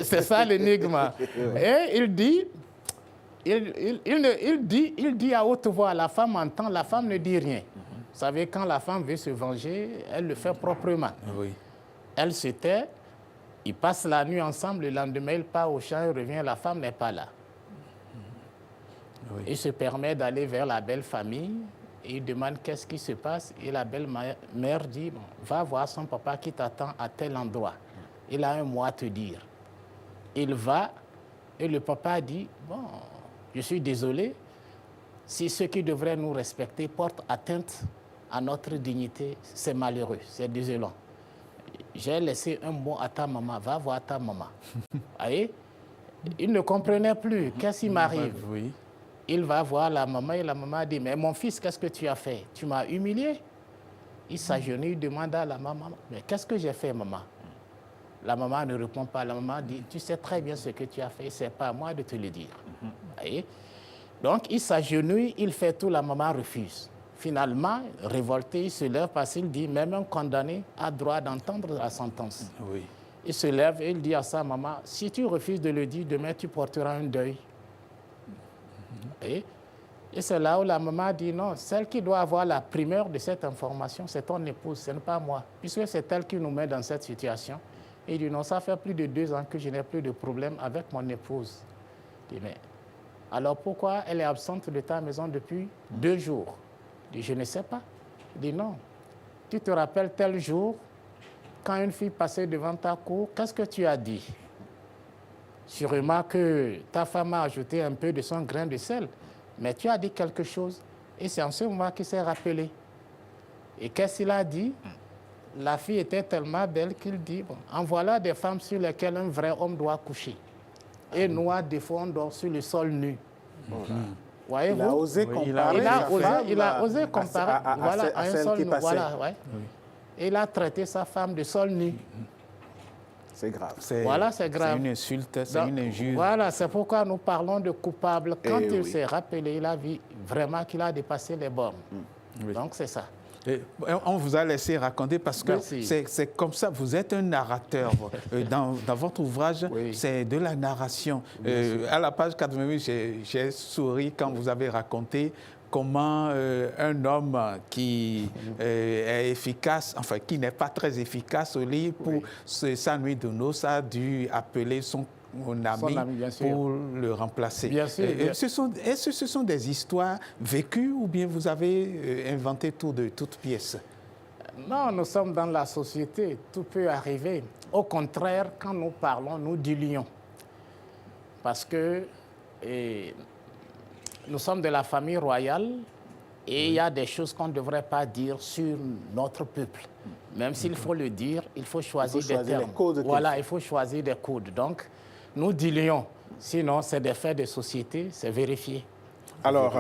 c'est ça l'énigme. Et il dit, il dit à haute voix, la femme entend, la femme ne dit rien. Vous savez, quand la femme veut se venger, elle le fait proprement. Oui. Elle se tait, ils passent la nuit ensemble, le lendemain, il part au champ, il revient, la femme n'est pas là. Oui. Il se permet d'aller vers la belle famille, et il demande qu'est-ce qui se passe, et la belle mère dit, bon, va voir son papa qui t'attend à tel endroit. Il a un mot à te dire. Il va, et le papa dit, bon, je suis désolé, si ceux qui devraient nous respecter portent atteinte à notre dignité, c'est malheureux, c'est désolant. J'ai laissé un mot à ta maman, va voir ta maman. Voyez? Il ne comprenait plus, qu'est-ce qui m'arrive? Oui. Il va voir la maman et la maman dit, mais mon fils, qu'est-ce que tu as fait? Tu m'as humilié. Il s'agenouille, il demande à la maman, mais qu'est-ce que j'ai fait, maman? La maman ne répond pas. La maman dit, tu sais très bien ce que tu as fait, c'est pas à moi de te le dire. Voyez? Donc, il s'agenouille, il fait tout, la maman refuse. Finalement, révolté, il se lève parce qu'il dit, même un condamné a droit d'entendre la sentence. Oui. Il se lève et il dit à sa maman, si tu refuses de le dire, demain tu porteras un deuil. Et c'est là où la maman dit, non, celle qui doit avoir la primeur de cette information, c'est ton épouse, ce n'est pas moi, puisque c'est elle qui nous met dans cette situation. Et il dit, non, ça fait plus de 2 ans que je n'ai plus de problème avec mon épouse. Il dit, mais alors pourquoi elle est absente de ta maison depuis 2 jours? Il dit, je ne sais pas. Il dit, non, tu te rappelles tel jour, quand une fille passait devant ta cour, qu'est-ce que tu as dit? Sûrement que ta femme a ajouté un peu de son grain de sel, mais tu as dit quelque chose. Et c'est en ce moment qu'il s'est rappelé. Et qu'est-ce qu'il a dit? La fille était tellement belle qu'il dit, bon, en voilà des femmes sur lesquelles un vrai homme doit coucher. Et nous, à défaut, on dort sur le sol nu. Voyez-vous? Il a osé comparer. Il a osé comparer à un sol nu. Voilà, ouais. Et il a traité sa femme de sol nu. C'est grave. Voilà, c'est grave. C'est une insulte, c'est une injure. Voilà, c'est pourquoi nous parlons de coupable. Quand il oui. s'est rappelé, il a vu vraiment qu'il a dépassé les bornes. Oui. Donc, c'est ça. Et on vous a laissé raconter parce que c'est comme ça, vous êtes un narrateur. Dans votre ouvrage, Oui. c'est de la narration. À la page 88, j'ai souri quand vous avez raconté comment un homme qui est efficace, enfin qui n'est pas très efficace au lit pour sa nuit de noces a dû appeler son ami bien sûr. pour le remplacer. Bien sûr. Est-ce que ce sont des histoires vécues ou bien vous avez inventé tout de toutes pièces? Non, nous sommes dans la société, tout peut arriver. Au contraire, quand nous parlons, nous diluons. Parce que nous sommes de la famille royale et il y a des choses qu'on ne devrait pas dire sur notre peuple. Même s'il faut le dire, il faut choisir des termes. Les codes voilà, il faut choisir des codes. Donc, nous diluons. Sinon, c'est des faits de société, c'est vérifié. Alors,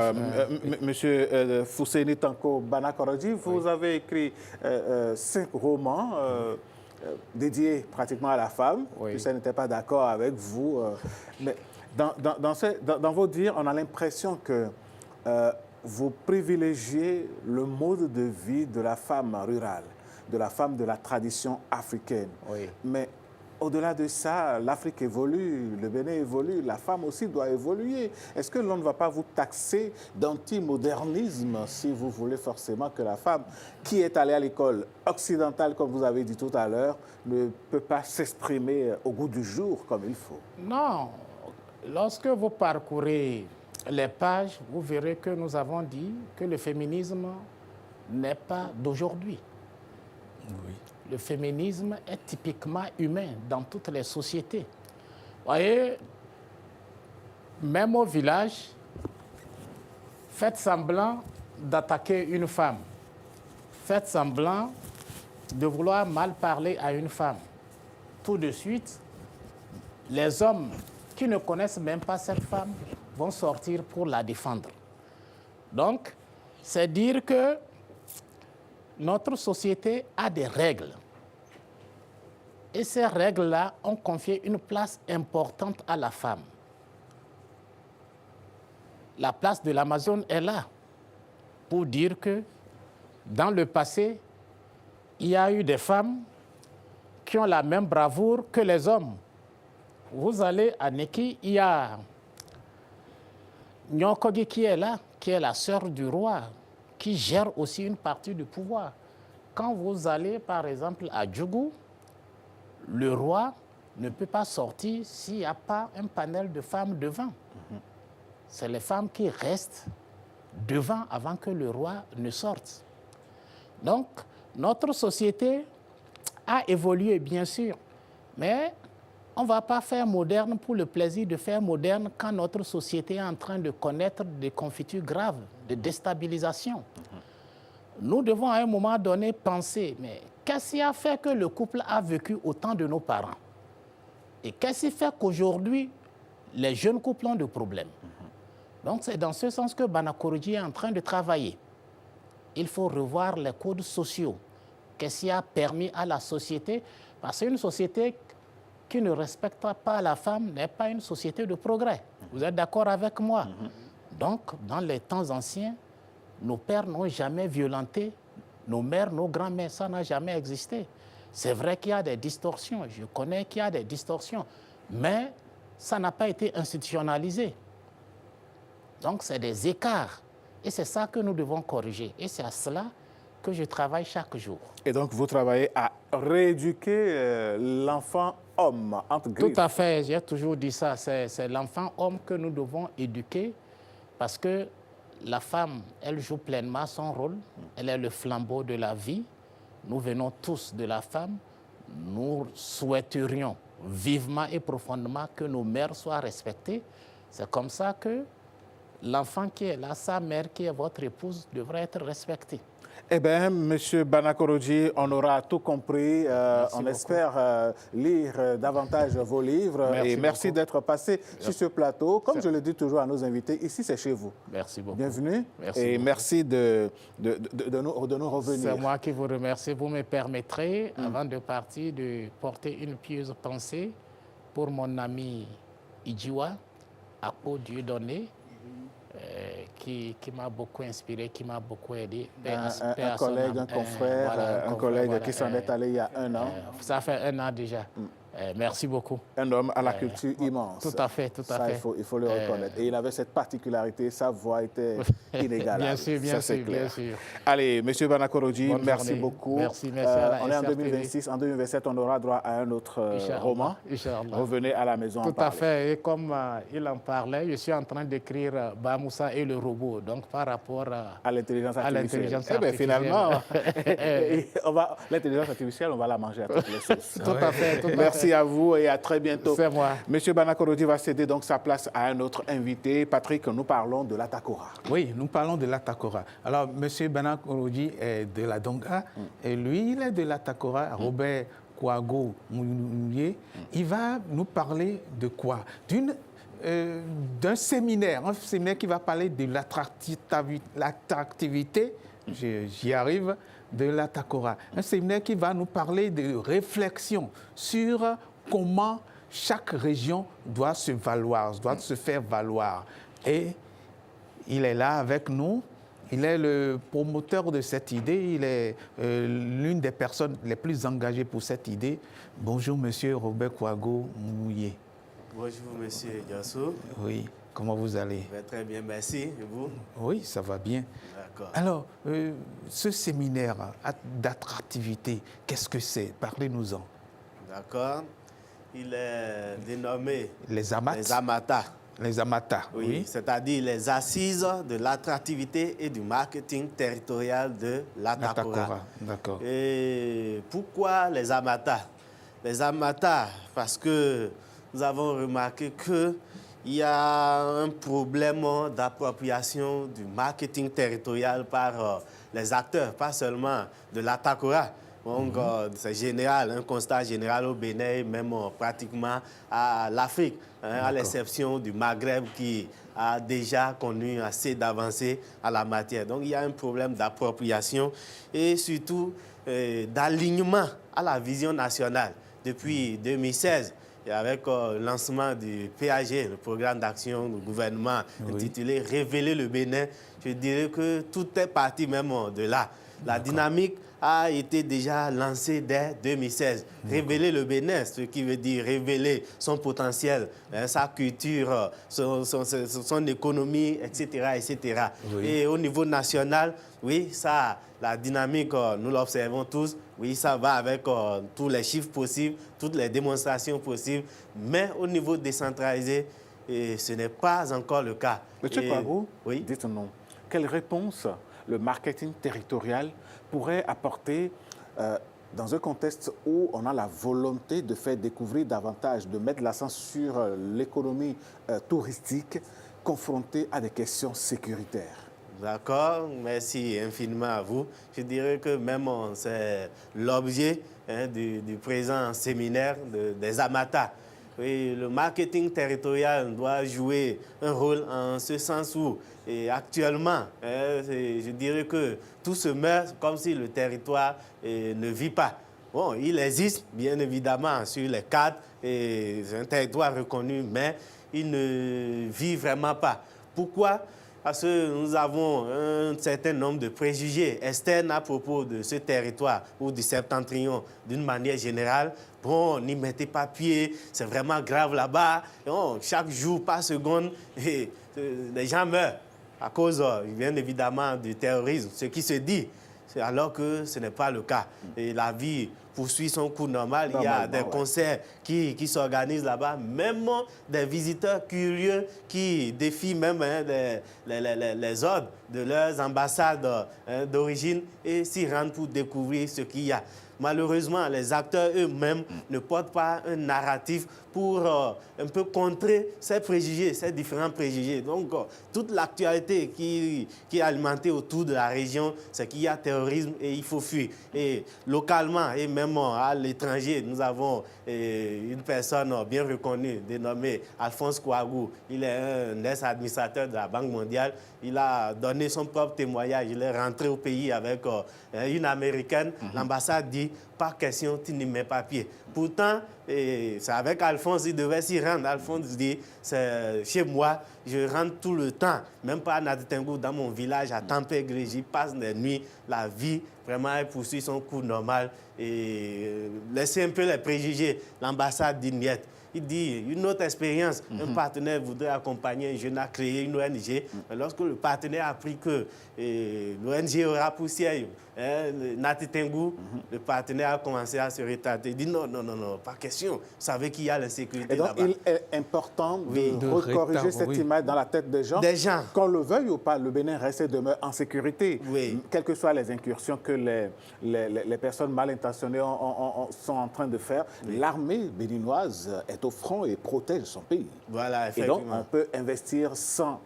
Monsieur Fousséni Tanko Banakoroji, vous avez écrit 5 romans dédiés pratiquement à la femme. Oui. Ça n'était pas d'accord avec vous. Mais dans vos dires, on a l'impression que vous privilégiez le mode de vie de la femme rurale, de la femme de la tradition africaine. Oui. Mais au-delà de ça, l'Afrique évolue, le Bénin évolue, la femme aussi doit évoluer. Est-ce que l'on ne va pas vous taxer d'antimodernisme si vous voulez forcément que la femme qui est allée à l'école occidentale, comme vous avez dit tout à l'heure, ne peut pas s'exprimer au goût du jour comme il faut? Non. Lorsque vous parcourez les pages, vous verrez que nous avons dit que le féminisme n'est pas d'aujourd'hui. Oui. Le féminisme est typiquement humain dans toutes les sociétés. Vous voyez, même au village, faites semblant d'attaquer une femme. faites semblant de vouloir mal parler à une femme. Tout de suite, les hommes qui ne connaissent même pas cette femme vont sortir pour la défendre. Donc, c'est dire que notre société a des règles. Et ces règles-là ont confié une place importante à la femme. La place de l'Amazone est là pour dire que dans le passé, il y a eu des femmes qui ont la même bravoure que les hommes. Vous allez à Neki, il y a Nyokogi qui est là, qui est la sœur du roi, qui gère aussi une partie du pouvoir. Quand vous allez, par exemple, à Djougou, le roi ne peut pas sortir s'il n'y a pas un panel de femmes devant. C'est les femmes qui restent devant avant que le roi ne sorte. Donc, notre société a évolué, bien sûr, mais on ne va pas faire moderne pour le plaisir de faire moderne quand notre société est en train de connaître des confitures graves, de déstabilisation. Nous devons à un moment donné penser, mais qu'est-ce qui a fait que le couple a vécu autant de nos parents? Et qu'est-ce qui fait qu'aujourd'hui, les jeunes couples ont des problèmes? Donc c'est dans ce sens que Banakoroji est en train de travailler. Il faut revoir les codes sociaux. Qu'est-ce qui a permis à la société? Parce qu'une société qui ne respecte pas la femme n'est pas une société de progrès. Vous êtes d'accord avec moi? Donc, dans les temps anciens, nos pères n'ont jamais violenté nos mères, nos grands-mères. Ça n'a jamais existé. C'est vrai qu'il y a des distorsions. Je connais qu'il y a des distorsions. Mais ça n'a pas été institutionnalisé. Donc, c'est des écarts. Et c'est ça que nous devons corriger. Et c'est à cela que je travaille chaque jour. Et donc, vous travaillez à rééduquer l'enfant homme, entre griffes. Tout à fait, j'ai toujours dit ça. C'est l'enfant homme que nous devons éduquer parce que la femme, elle joue pleinement son rôle. Elle est le flambeau de la vie. Nous venons tous de la femme. Nous souhaiterions vivement et profondément que nos mères soient respectées. C'est comme ça que l'enfant qui est là, sa mère qui est votre épouse, devrait être respectée. Eh bien, M. Banakoroji, on aura tout compris. On espère lire davantage vos livres. Merci d'être passé sur ce plateau. Comme je le dis toujours à nos invités, ici, c'est chez vous. Merci beaucoup. Bienvenue. Merci beaucoup. Merci de nous revenir. C'est moi qui vous remercie. Vous me permettrez, avant de partir, de porter une pieuse pensée pour mon ami Idjiwa, Akpo Dieudonné, qui m'a beaucoup inspiré, qui m'a beaucoup aidé. Un collègue, un confrère, voilà, un collègue qui s'en est allé il y a un an. Ça fait un an déjà. Merci beaucoup. Un homme à la culture immense. Tout à fait, tout à fait. Il faut le reconnaître. Et il avait cette particularité, sa voix était inégalable. Bien sûr, bien sûr, clair. bien sûr. Allez, M. Banakoroji, merci journée. beaucoup. Merci à la on est en SRTV. 2026, en 2027, on aura droit à un autre roman. Inch'Allah. Revenez à la maison Tout en parler. à fait. Et comme il en parlait, je suis en train d'écrire Bamoussa et le robot. Donc, par rapport à l'intelligence artificielle. artificielle. Eh bien, finalement, l'intelligence artificielle, on va la manger à toutes les sauces. Tout à fait. Merci à vous et à très bientôt. C'est moi. Monsieur Banakoroji va céder donc sa place à un autre invité. Patrick, nous parlons de l'Atakora. Oui, nous parlons de l'Atakora. Alors, monsieur Banakoroji est de la Donga et lui, il est de l'Atakora. Robert Kouago Mounié, il va nous parler de quoi? D'un séminaire, un séminaire qui va parler de l'attractivité, j'y arrive, de l'Atakora. Un séminaire qui va nous parler de réflexion sur comment chaque région doit se valoir, doit se faire valoir. Et il est là avec nous. Il est le promoteur de cette idée. Il est l'une des personnes les plus engagées pour cette idée. Bonjour, monsieur Robert Kouago Mounié. Bonjour, monsieur Diasso. Oui, comment vous allez? Très bien, merci. Et vous? Oui, ça va bien. D'accord. Alors, ce séminaire d'attractivité, qu'est-ce que c'est? Parlez-nous-en. D'accord. Il est dénommé Les AMAT. les AMATA. Les AMATA, Oui, c'est-à-dire les assises de l'attractivité et du marketing territorial de l'Atakora. D'accord. Et pourquoi les AMATA? Les AMATA, parce que nous avons remarqué il y a un problème d'appropriation du marketing territorial par les acteurs, pas seulement de l'Atakora. Donc, c'est général, un constat général au Bénin, même pratiquement à l'Afrique, à l'exception du Maghreb qui a déjà connu assez d'avancées à la matière. Donc, il y a un problème d'appropriation et surtout d'alignement à la vision nationale. Depuis 2016, et avec le lancement du PAG, le programme d'action du gouvernement intitulé « Révéler le Bénin », je dirais que tout est parti même de là. La dynamique a été déjà lancée dès 2016. Révéler le Bénin, ce qui veut dire révéler son potentiel, sa culture, son économie, etc. etc. Oui. Et au niveau national, oui, ça, la dynamique, nous l'observons tous. Oui, ça va avec tous les chiffres possibles, toutes les démonstrations possibles. Mais au niveau décentralisé, ce n'est pas encore le cas. Monsieur Kouagou, oui? Dites-nous, quelle réponse le marketing territorial pourrait apporter dans un contexte où on a la volonté de faire découvrir davantage, de mettre l'accent sur l'économie touristique confrontée à des questions sécuritaires? D'accord, merci infiniment à vous. Je dirais que même c'est l'objet du présent séminaire des Amata. Oui, le marketing territorial doit jouer un rôle en ce sens où actuellement, je dirais que tout se meurt comme si le territoire ne vit pas. Bon, il existe bien évidemment sur les cartes, et c'est un territoire reconnu, mais il ne vit vraiment pas. Pourquoi ? Parce que nous avons un certain nombre de préjugés externes à propos de ce territoire ou du septentrion d'une manière générale. Bon, n'y mettez pas pied, c'est vraiment grave là-bas. Chaque jour, par seconde, les gens meurent à cause, bien évidemment, du terrorisme. Ce qui se dit, alors que ce n'est pas le cas. Et la vie poursuit son cours normal. Il y a des concerts qui s'organisent là-bas, même des visiteurs curieux qui défient même les ordres de leurs ambassades d'origine et s'y rendent pour découvrir ce qu'il y a. Malheureusement, les acteurs eux-mêmes ne portent pas un narratif pour un peu contrer ces préjugés, ces différents préjugés. Donc, toute l'actualité qui est alimentée autour de la région, c'est qu'il y a terrorisme et il faut fuir. Et localement et même à l'étranger, nous avons une personne bien reconnue, dénommée Alphonse Kouagou. Il est un ex-administrateur de la Banque mondiale. Il a donné son propre témoignage. Il est rentré au pays avec une Américaine. L'ambassade dit, pas question, tu n'y mets pas pied. Pourtant, c'est avec Alphonse, il devait s'y rendre. Alphonse dit, c'est chez moi, je rentre tout le temps. Même pas à Nadi-Tengou, dans mon village, à Tampé-Gré, j'y passe des nuits. La vie, vraiment, elle poursuit son cours normal. Et laissez un peu les préjugés. L'ambassade dit niet. Il dit, une autre expérience, un partenaire voudrait accompagner un jeune à créer une ONG. Mais lorsque le partenaire a appris que l'ONG aura pour siège Nadi-Tengou, le partenaire a commencé à se retarder. Il dit non, pas question. Vous savez qu'il y a l'insécurité là-bas. Et donc, il est important de recorriger cette image dans la tête des gens. Qu'on le veuille ou pas, le Bénin reste et demeure en sécurité. Oui. Quelles que soient les incursions que les personnes mal intentionnées sont en train de faire, l'armée béninoise est au front et protège son pays. Voilà, effectivement. Et donc, on peut investir sans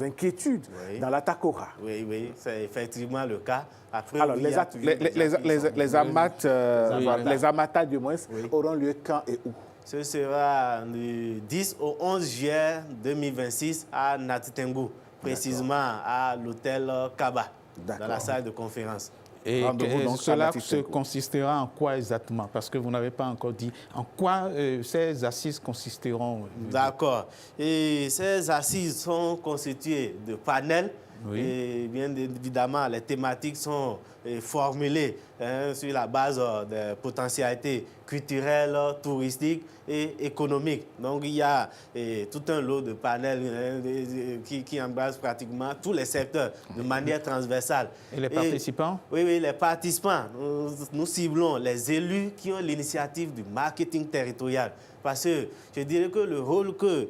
inquiétude dans la Takora. Oui, c'est effectivement le cas. Après, alors, les Amata, du moins, auront lieu quand et où? Ce sera du 10 au 11 juillet 2026 à Nadi-Tengou, précisément à l'hôtel Kaba, dans la salle de conférence. Et cela consistera en quoi exactement? Parce que vous n'avez pas encore dit en quoi ces assises consisteront. D'accord. Et ces assises sont constituées de panels. Oui. Et bien évidemment, les thématiques sont formulées sur la base des potentialités culturelles, touristiques et économiques. Donc, il y a tout un lot de panels qui embrassent pratiquement tous les secteurs de manière transversale. Et les participants? Oui, les participants. Nous ciblons les élus qui ont l'initiative du marketing territorial. Parce que je dirais que le rôle que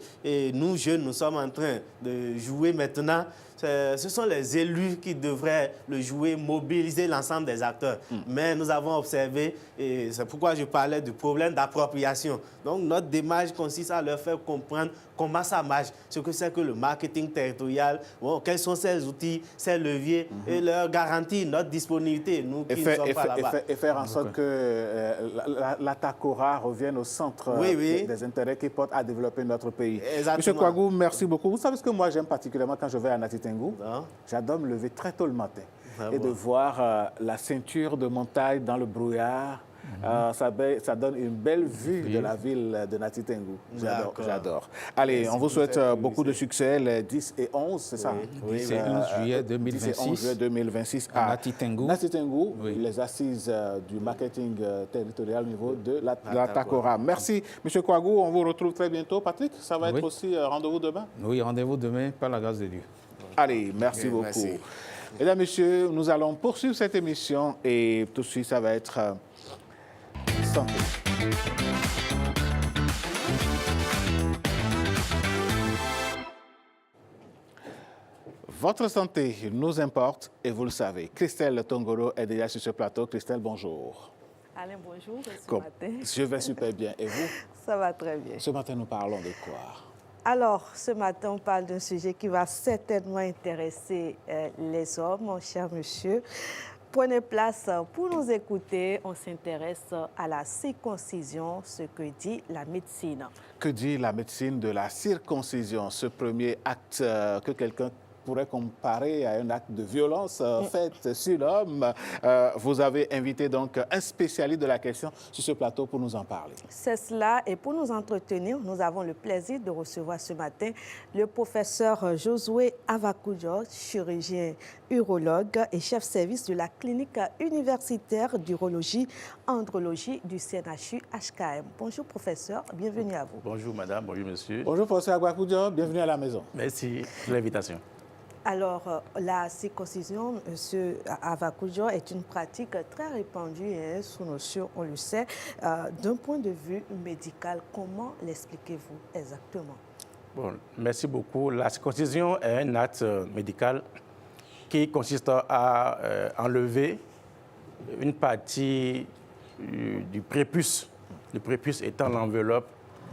nous, jeunes, nous sommes en train de jouer maintenant, ce sont les élus qui devraient le jouer, mobiliser l'ensemble des acteurs. mais nous avons observé, et c'est pourquoi je parlais du problème d'appropriation. Donc, notre démarche consiste à leur faire comprendre comment ça marche, ce que c'est que le marketing territorial, bon, quels sont ces outils, ces leviers, et leur garantir notre disponibilité, nous qui ne sommes pas là-bas. Et faire en sorte que la TACORA revienne au centre des intérêts qui portent à développer notre pays. Exactement. Monsieur Kouagou, merci beaucoup. Vous savez ce que moi j'aime particulièrement quand je vais à Nati Tengou? J'adore me lever très tôt le matin et de voir la ceinture de montagne dans le brouillard. Ça donne une belle vue de la ville de Nati Tengou. J'adore. Allez, merci, on vous souhaite beaucoup de succès les 10 et 11, c'est ça? 10 et 11 juillet 2026. 10 et 11 juillet 2026 à Nati Tengou. Nati Tengou, les assises du marketing territorial au niveau de la TACORA. Merci, M. Kouagou. On vous retrouve très bientôt. Patrick, ça va être aussi rendez-vous demain? Oui, rendez-vous demain, par la grâce de Dieu. Allez, merci beaucoup. Merci. Mesdames, Messieurs, nous allons poursuivre cette émission et tout de suite, ça va être santé. Votre santé nous importe et vous le savez. Christelle Tongoro est déjà sur ce plateau. Christelle, bonjour. Alain, bonjour. Ce matin. Je vais super bien. Et vous? Ça va très bien. Ce matin, nous parlons de quoi? Alors, ce matin, on parle d'un sujet qui va certainement intéresser les hommes, mon cher monsieur. Prenez place pour nous écouter. On s'intéresse à la circoncision, ce que dit la médecine. Que dit la médecine de la circoncision? Ce premier acte que quelqu'un pourrait comparer à un acte de violence fait sur l'homme. Vous avez invité donc un spécialiste de la question sur ce plateau pour nous en parler. C'est cela. Et pour nous entretenir, nous avons le plaisir de recevoir ce matin le professeur Josué Avakoujo, chirurgien urologue et chef service de la clinique universitaire d'urologie andrologie du CNHU HKM. Bonjour professeur, bienvenue à vous. Bonjour madame, bonjour monsieur. Bonjour professeur Avakoujo, bienvenue à la maison. Merci pour l'invitation. Alors, la circoncision, M. Avakoujo, est une pratique très répandue sous nos cieux, on le sait. D'un point de vue médical, comment l'expliquez-vous exactement? Bon, merci beaucoup. La circoncision est un acte médical qui consiste à enlever une partie du prépuce. Le prépuce étant l'enveloppe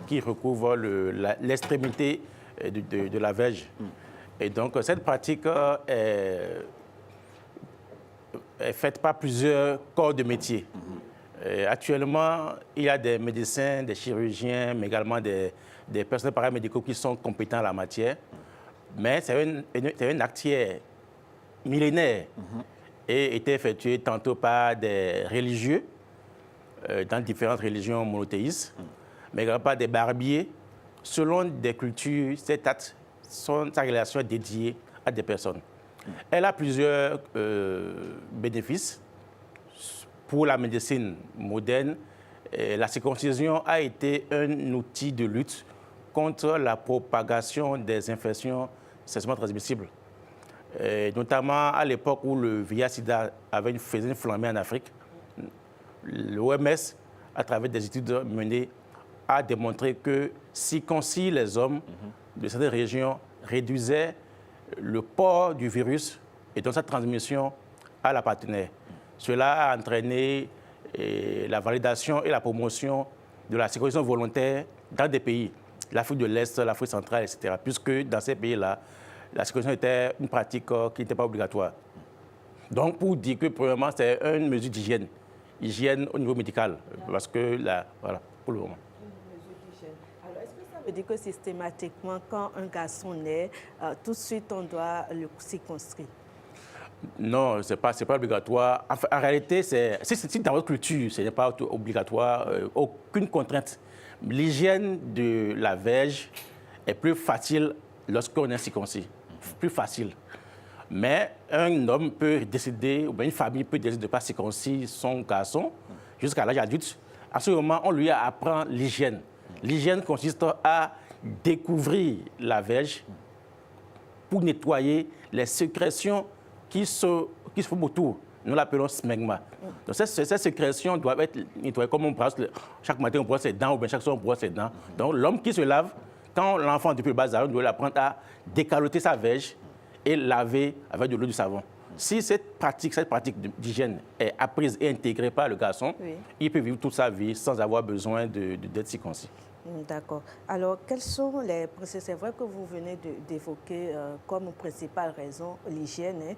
qui recouvre l'extrémité de la verge. Et donc, cette pratique est faite par plusieurs corps de métier. Actuellement, il y a des médecins, des chirurgiens, mais également des personnels paramédicaux qui sont compétents en la matière. Mais c'est un acte qui est millénaire et était effectué tantôt par des religieux dans différentes religions monothéistes, mais également par des barbiers. Selon des cultures, cet acte sa relation est dédiée à des personnes. Elle a plusieurs bénéfices. Pour la médecine moderne, la circoncision a été un outil de lutte contre la propagation des infections sexuellement transmissibles. Notamment à l'époque où le VIH-Sida faisait une flambée en Afrique, l'OMS, à travers des études menées, a démontré que circoncire les hommes de certaines régions réduisait le port du virus et donc sa transmission à la partenaire. Cela a entraîné la validation et la promotion de la circoncision volontaire dans des pays, l'Afrique de l'Est, l'Afrique centrale, etc., puisque dans ces pays-là, la circoncision était une pratique qui n'était pas obligatoire. Donc, pour dire que, premièrement, c'est une mesure d'hygiène, hygiène au niveau médical, parce que, voilà, pour le moment. Ça veut dire que systématiquement, quand un garçon naît, tout de suite, on doit le circonscrire? Non, ce n'est pas obligatoire. Enfin, en réalité, si dans votre culture, ce n'est pas obligatoire, aucune contrainte. L'hygiène de la verge est plus facile lorsqu'on est circoncis. Plus facile. Mais un homme peut décider, ou bien une famille peut décider de ne pas circoncire son garçon jusqu'à l'âge adulte. À ce moment, on lui apprend l'hygiène. L'hygiène consiste à découvrir la verge pour nettoyer les sécrétions qui se font autour. Nous l'appelons smegma. Donc, ces sécrétions doivent être nettoyées comme on brosse. Chaque matin, on brosse les dents ou bien chaque soir, on brosse les dents. Donc, l'homme qui se lave, quand l'enfant depuis le bas âge, on doit l'apprendre à décaloter sa verge et laver avec de l'eau du savon. Si cette pratique d'hygiène est apprise et intégrée par le garçon, il peut vivre toute sa vie sans avoir besoin d'être circoncis. D'accord. Alors, quelles sont les... C'est vrai que vous venez d'évoquer comme principale raison l'hygiène.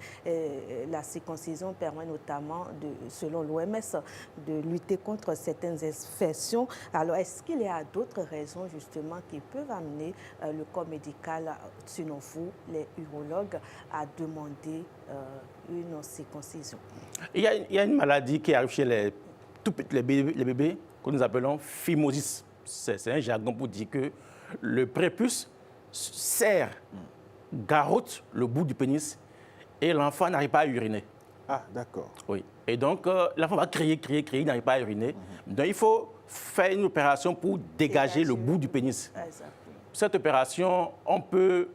La circoncision permet notamment, selon l'OMS, de lutter contre certaines infections. Alors, est-ce qu'il y a d'autres raisons, justement, qui peuvent amener le corps médical, selon vous, les urologues, à demander une circoncision? Il y a une maladie qui arrive chez les bébés que nous appelons phimosis. C'est un jargon pour dire que le prépuce serre, garrotte le bout du pénis et l'enfant n'arrive pas à uriner. Ah, d'accord. Oui. Et donc, l'enfant va crier, il n'arrive pas à uriner. Donc, il faut faire une opération pour dégager le bout du pénis. Exactement. Cette opération, on peut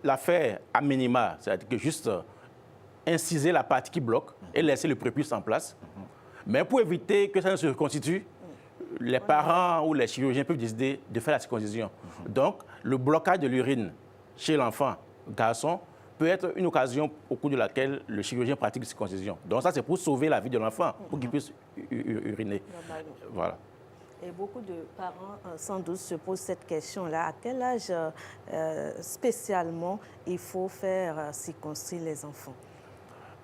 la faire à minima, c'est-à-dire que juste inciser la partie qui bloque et laisser le prépuce en place. Mais pour éviter que ça ne se reconstitue, les parents ou les chirurgiens peuvent décider de faire la circoncision. Donc, le blocage de l'urine chez l'enfant garçon peut être une occasion au cours de laquelle le chirurgien pratique la circoncision. Donc, ça, c'est pour sauver la vie de l'enfant, pour qu'il puisse uriner. Voilà. Et beaucoup de parents, sans doute, se posent cette question-là. À quel âge spécialement il faut faire circoncire les enfants?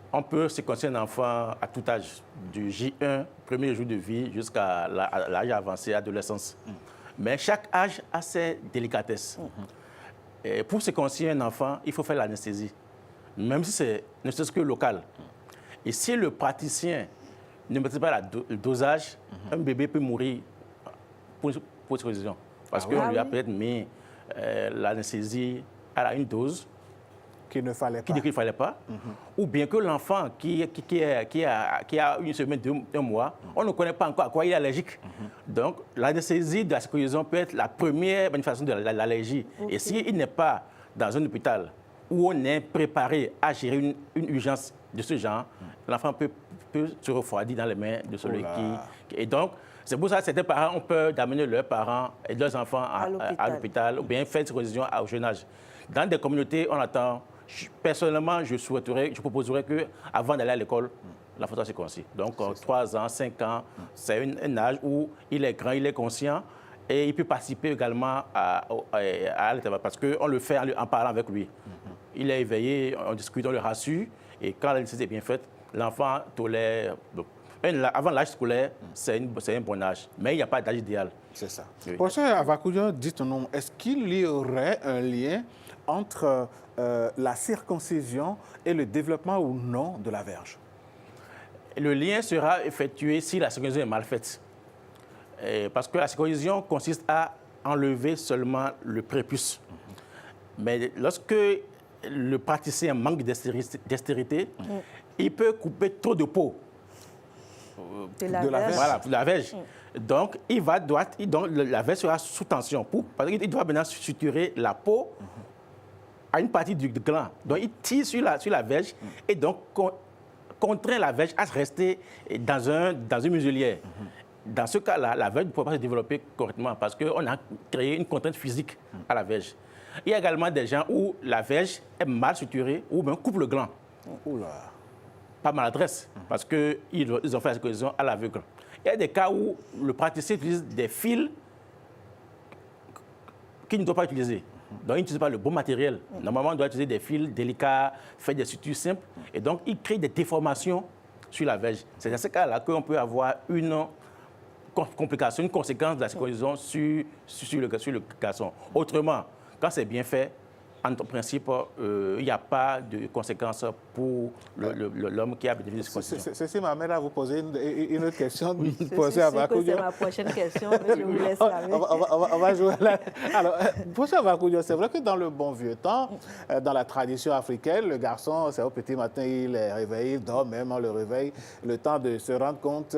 On peut circoncire un enfant à tout âge, du J1, premier jour de vie, jusqu'à l'âge avancé, adolescence. Mais chaque âge a ses délicatesses. Et pour circoncire un enfant, il faut faire l'anesthésie, même si c'est ne serait-ce que local. Et si le praticien ne maîtrise pas le dosage, un bébé peut mourir pour circoncision. Parce qu'on lui a peut-être mis l'anesthésie à une dose qu'il ne fallait pas, ou bien que l'enfant qui a une semaine, un mois, on ne connaît pas encore à quoi il est allergique. Donc, l'anesthésie de la circoncision peut être la première manifestation de l'allergie. Et s'il n'est pas dans un hôpital où on est préparé à gérer une urgence de ce genre, l'enfant peut se refroidir dans les mains de celui qui... Et donc, c'est pour ça que certains parents ont peur d'amener leurs parents et leurs enfants à l'hôpital ou bien faire une circoncision au jeune âge. Dans des communautés, on attend... Personnellement, je proposerais qu'avant d'aller à l'école, l'enfant soit circoncis. Donc, 3 ans, 5 ans, c'est un âge où il est grand, il est conscient et il peut participer également à l'état parce qu'on le fait en parlant avec lui. Il est éveillé, on discute, on le rassure et quand la nécessité est bien faite, l'enfant tolère. Avant l'âge scolaire, c'est un bon âge, mais il n'y a pas d'âge idéal. C'est ça. Professeur Avakoudio, dites-nous, est-ce qu'il y aurait un lien entre la circoncision et le développement ou non de la verge? Le lien sera effectué si la circoncision est mal faite. Parce que la circoncision consiste à enlever seulement le prépuce. Mais lorsque le praticien manque d'extérité, il peut couper trop de peau. De la verge. Voilà, de la verge. Donc, la verge sera sous tension. Parce qu'il doit maintenant suturer la peau à une partie du gland. Donc, il tire sur la verge et donc contraint la verge à rester dans une muselière. Dans ce cas-là, la verge ne peut pas se développer correctement parce qu'on a créé une contrainte physique à la verge. Il y a également des gens où la verge est mal suturée ou même coupe le gland. Pas maladresse, parce qu'ils ont fait la circoncision à l'aveugle. Il y a des cas où le praticien utilise des fils qu'il ne doit pas utiliser. Donc, il n'utilise pas le bon matériel. Normalement, on doit utiliser des fils délicats, faire des sutures simples. Et donc, il crée des déformations sur la verge. C'est dans ce cas-là qu'on peut avoir une complication, une conséquence de la circoncision sur le garçon. Autrement, quand c'est bien fait, en principe, il n'y a pas de conséquences pour l'homme qui a bénéficié de circoncision. Ceci m'amène à vous poser une autre question. C'est ma prochaine question, mais je vous laisse la même. On va jouer là. Alors, professeur Avakoudio, c'est vrai que dans le bon vieux temps, dans la tradition africaine, le garçon, c'est au petit matin, il est réveillé, il dort même, on le réveille. Le temps de se rendre compte,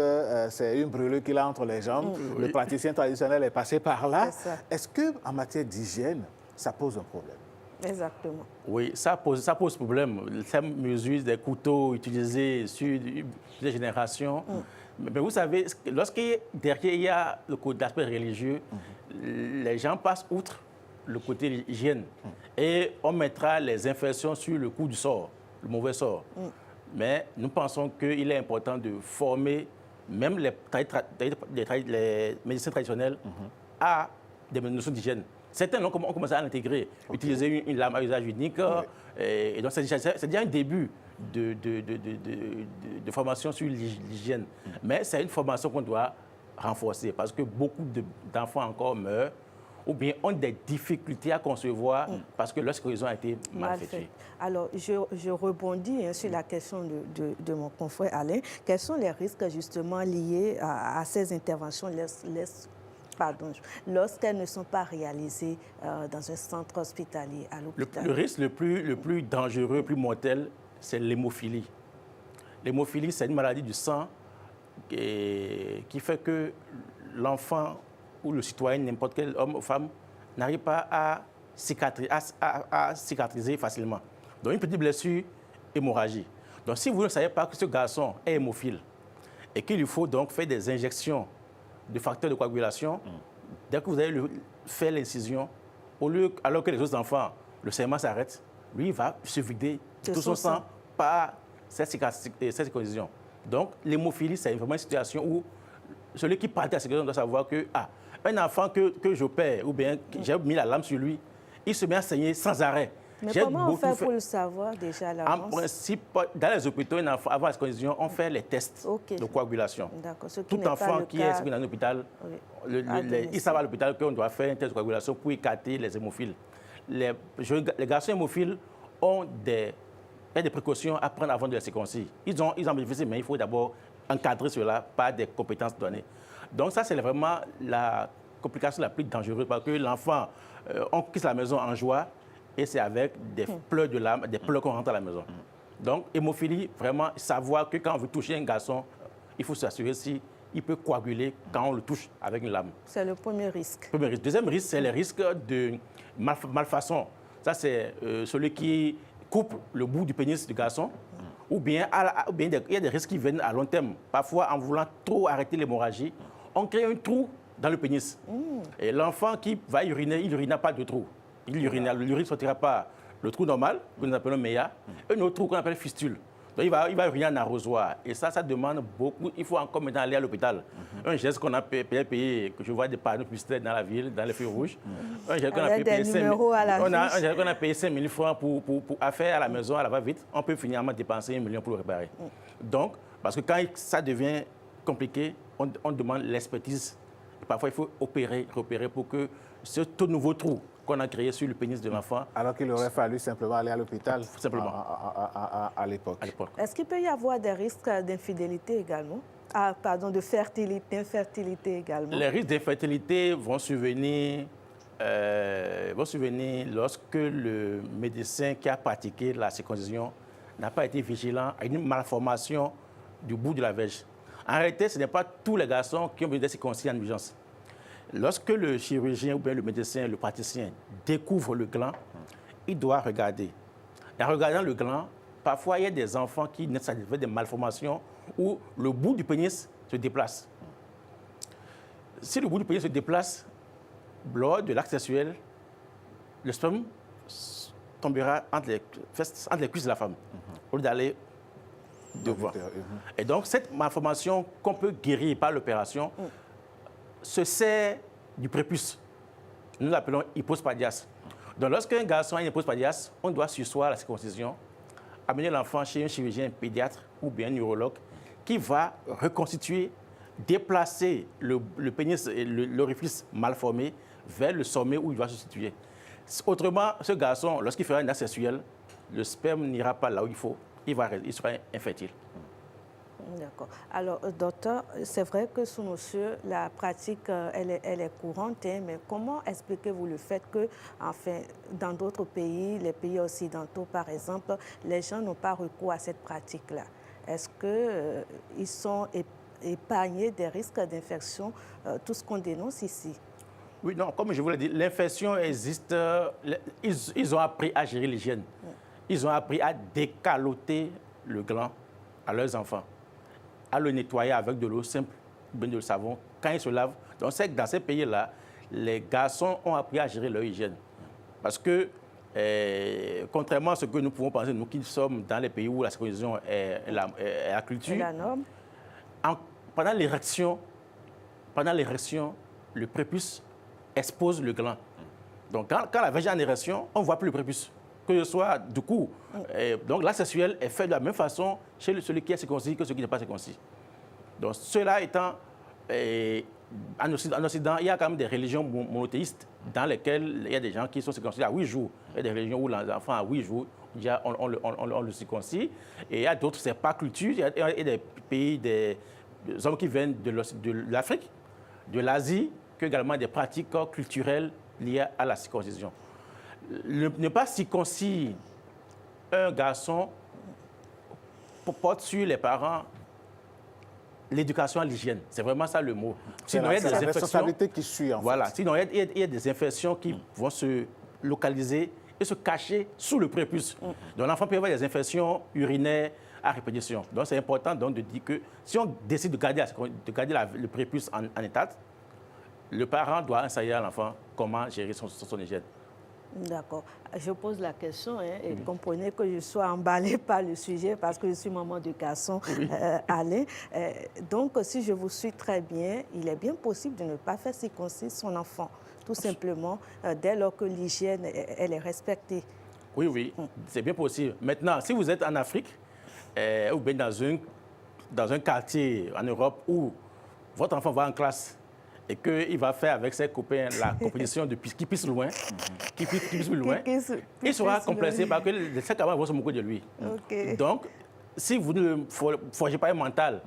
c'est une brûlure qu'il a entre les jambes. Le praticien traditionnel est passé par là. Est-ce qu'en matière d'hygiène, ça pose un problème? Exactement. Oui, ça pose problème. Ça mesure des couteaux utilisés sur des générations. Mais vous savez, lorsque derrière il y a l'aspect religieux, les gens passent outre le côté hygiène et on mettra les infections sur le coup du sort. le mauvais sort. Mais nous pensons qu'il est important de former même les médecins traditionnels à des notions d'hygiène. Certains ont commencé à l'intégrer, utiliser une lame à usage unique. Et donc, c'est déjà un début de formation sur l'hygiène. Mais c'est une formation qu'on doit renforcer parce que beaucoup d'enfants encore meurent ou bien ont des difficultés à concevoir parce que leur scolarisation a été mal effectuée. Alors, je rebondis sur la question de mon confrère Alain. Quels sont les risques justement liés à ces interventions lorsqu'elles ne sont pas réalisées dans un centre hospitalier à l'hôpital? Le risque le plus dangereux, le plus mortel, c'est l'hémophilie. L'hémophilie, c'est une maladie du sang qui fait que l'enfant ou le citoyen, n'importe quel homme ou femme, n'arrive pas à cicatriser facilement. Donc, une petite blessure, hémorragie. Donc, si vous ne savez pas que ce garçon est hémophile et qu'il lui faut donc faire des injections de facteurs de coagulation, dès que vous allez faire l'incision, alors que les autres enfants, le saignement s'arrête, lui, il va se vider de tout son sang par cette circoncision. Donc, l'hémophilie, c'est vraiment une situation où celui qui pratique la circoncision doit savoir que, un enfant que j'opère, ou bien j'ai mis la lame sur lui, il se met à saigner sans arrêt. Mais comment on fait pour le savoir déjà à l'avance? En principe, dans les hôpitaux, avant la circoncision, on fait les tests de coagulation. Tout enfant qui est dans un hôpital, il savent à l'hôpital qu'on doit faire un test de coagulation pour écarter les hémophiles. Les garçons hémophiles ont des précautions à prendre avant de les circoncire. Ils en bénéficient, mais il faut d'abord encadrer cela par des compétences données. Donc ça, c'est vraiment la complication la plus dangereuse parce que l'enfant, on quitte la maison en joie et c'est avec des pleurs de larmes, des pleurs qu'on rentre à la maison. Donc, hémophilie, vraiment, savoir que quand on veut toucher un garçon, il faut s'assurer s'il peut coaguler quand on le touche avec une lame. C'est le premier risque. Deuxième risque, c'est le risque de malfaçon. Ça, c'est celui qui coupe le bout du pénis du garçon. Ou bien, il y a des risques qui viennent à long terme. Parfois, en voulant trop arrêter l'hémorragie, on crée un trou dans le pénis. Et l'enfant qui va uriner, il n'urina pas de trou. L'urine ne sortira pas le trou normal, que nous appelons méa, un autre trou qu'on appelle fistule. Donc, il va uriner en arrosoir. Et ça demande beaucoup. Il faut encore maintenant aller à l'hôpital. Un geste qu'on a payé, que je vois des panneaux publicitaires dans la ville, dans les feux rouges. Un geste qu'on a payé 5 000 francs pour faire à la maison, à la va-vite. On peut finalement dépenser 1 million pour le réparer. Donc, parce que quand ça devient compliqué, on demande l'expertise. Parfois, il faut repérer pour que ce tout nouveau trou qu'on a créé sur le pénis de l'enfant. Alors qu'il aurait fallu simplement aller à l'hôpital à l'époque. Est-ce qu'il peut y avoir des risques d'infidélité également? D'infertilité également? Les risques d'infertilité vont survenir lorsque le médecin qui a pratiqué la circoncision n'a pas été vigilant à une malformation du bout de la verge. En réalité, ce n'est pas tous les garçons qui ont besoin d'être circoncis en urgence. Lorsque le chirurgien ou bien le médecin, le praticien découvre le gland, il doit regarder. Et en regardant le gland, parfois il y a des enfants qui naissent avec des malformations où le bout du pénis se déplace. Si le bout du pénis se déplace, lors de l'acte sexuel, le sperme tombera entre les cuisses de la femme, au lieu d'aller devant. Et donc, cette malformation qu'on peut guérir par l'opération se sert du prépuce. Nous l'appelons hypospadias. Donc, lorsqu'un garçon a une hypospadias, on doit surseoir la circoncision, amener l'enfant chez un chirurgien pédiatre ou bien un neurologue qui va reconstituer, déplacer le pénis et l'orifice mal formé vers le sommet où il va se situer. Autrement, ce garçon, lorsqu'il fera un acte sexuel, le sperme n'ira pas là où il faut, il sera infertile. D'accord. Alors, docteur, c'est vrai que sous nos cieux, la pratique, elle est courante, hein, mais comment expliquez-vous le fait que, enfin, dans d'autres pays, les pays occidentaux, par exemple, les gens n'ont pas recours à cette pratique-là? Est-ce qu'ils sont épargnés des risques d'infection, tout ce qu'on dénonce ici? Oui, non, comme je vous l'ai dit, l'infection existe. Ils ont appris à gérer l'hygiène. Ils ont appris à décaloter le gland à leurs enfants, à le nettoyer avec de l'eau simple, bien de savon, quand ils se lavent. Donc, c'est que dans ces pays-là, les garçons ont appris à gérer leur hygiène. Parce que contrairement à ce que nous pouvons penser, nous qui sommes dans les pays où la circoncision est la culture, la norme. Pendant l'érection, le prépuce expose le gland. Donc, quand la vagine est en érection, on ne voit plus le prépuce, que ce soit du coup. Donc, l'acte sexuel est fait de la même façon chez celui qui est circoncis que celui qui n'est pas circoncis. Donc, cela étant, en Occident, il y a quand même des religions monothéistes dans lesquelles il y a des gens qui sont circoncis à 8 jours. Il y a des religions où l'enfant à 8 jours, déjà, on le circoncis. Et il y a d'autres, ce n'est pas culture. Il y a des pays, des hommes qui viennent de l'Afrique, de l'Asie, que également des pratiques culturelles liées à la circoncision. Ne pas circoncire un garçon porte sur les parents l'éducation à l'hygiène. C'est vraiment ça le mot. Sinon, il y a des responsabilités qui suivent. Voilà. Sinon, il y a des infections qui vont se localiser et se cacher sous le prépuce. Donc, l'enfant peut avoir des infections urinaires à répétition. Donc, c'est important donc, de dire que si on décide de garder le prépuce en état, le parent doit enseigner à l'enfant comment gérer son hygiène. D'accord. Je pose la question et comprenez que je sois emballée par le sujet parce que je suis maman de garçon, Alain. Donc, si je vous suis très bien, il est bien possible de ne pas faire circoncire son enfant, tout simplement, dès lors que l'hygiène, elle est respectée. Oui, c'est bien possible. Maintenant, si vous êtes en Afrique ou bien dans un quartier en Europe où votre enfant va en classe et qu'il va faire avec ses copains la compétition qui pisse loin, qui pisse plus loin, il sera complexé parce que ses camarades vont se moquer de lui. Okay. Donc, si vous ne forgez pas un mental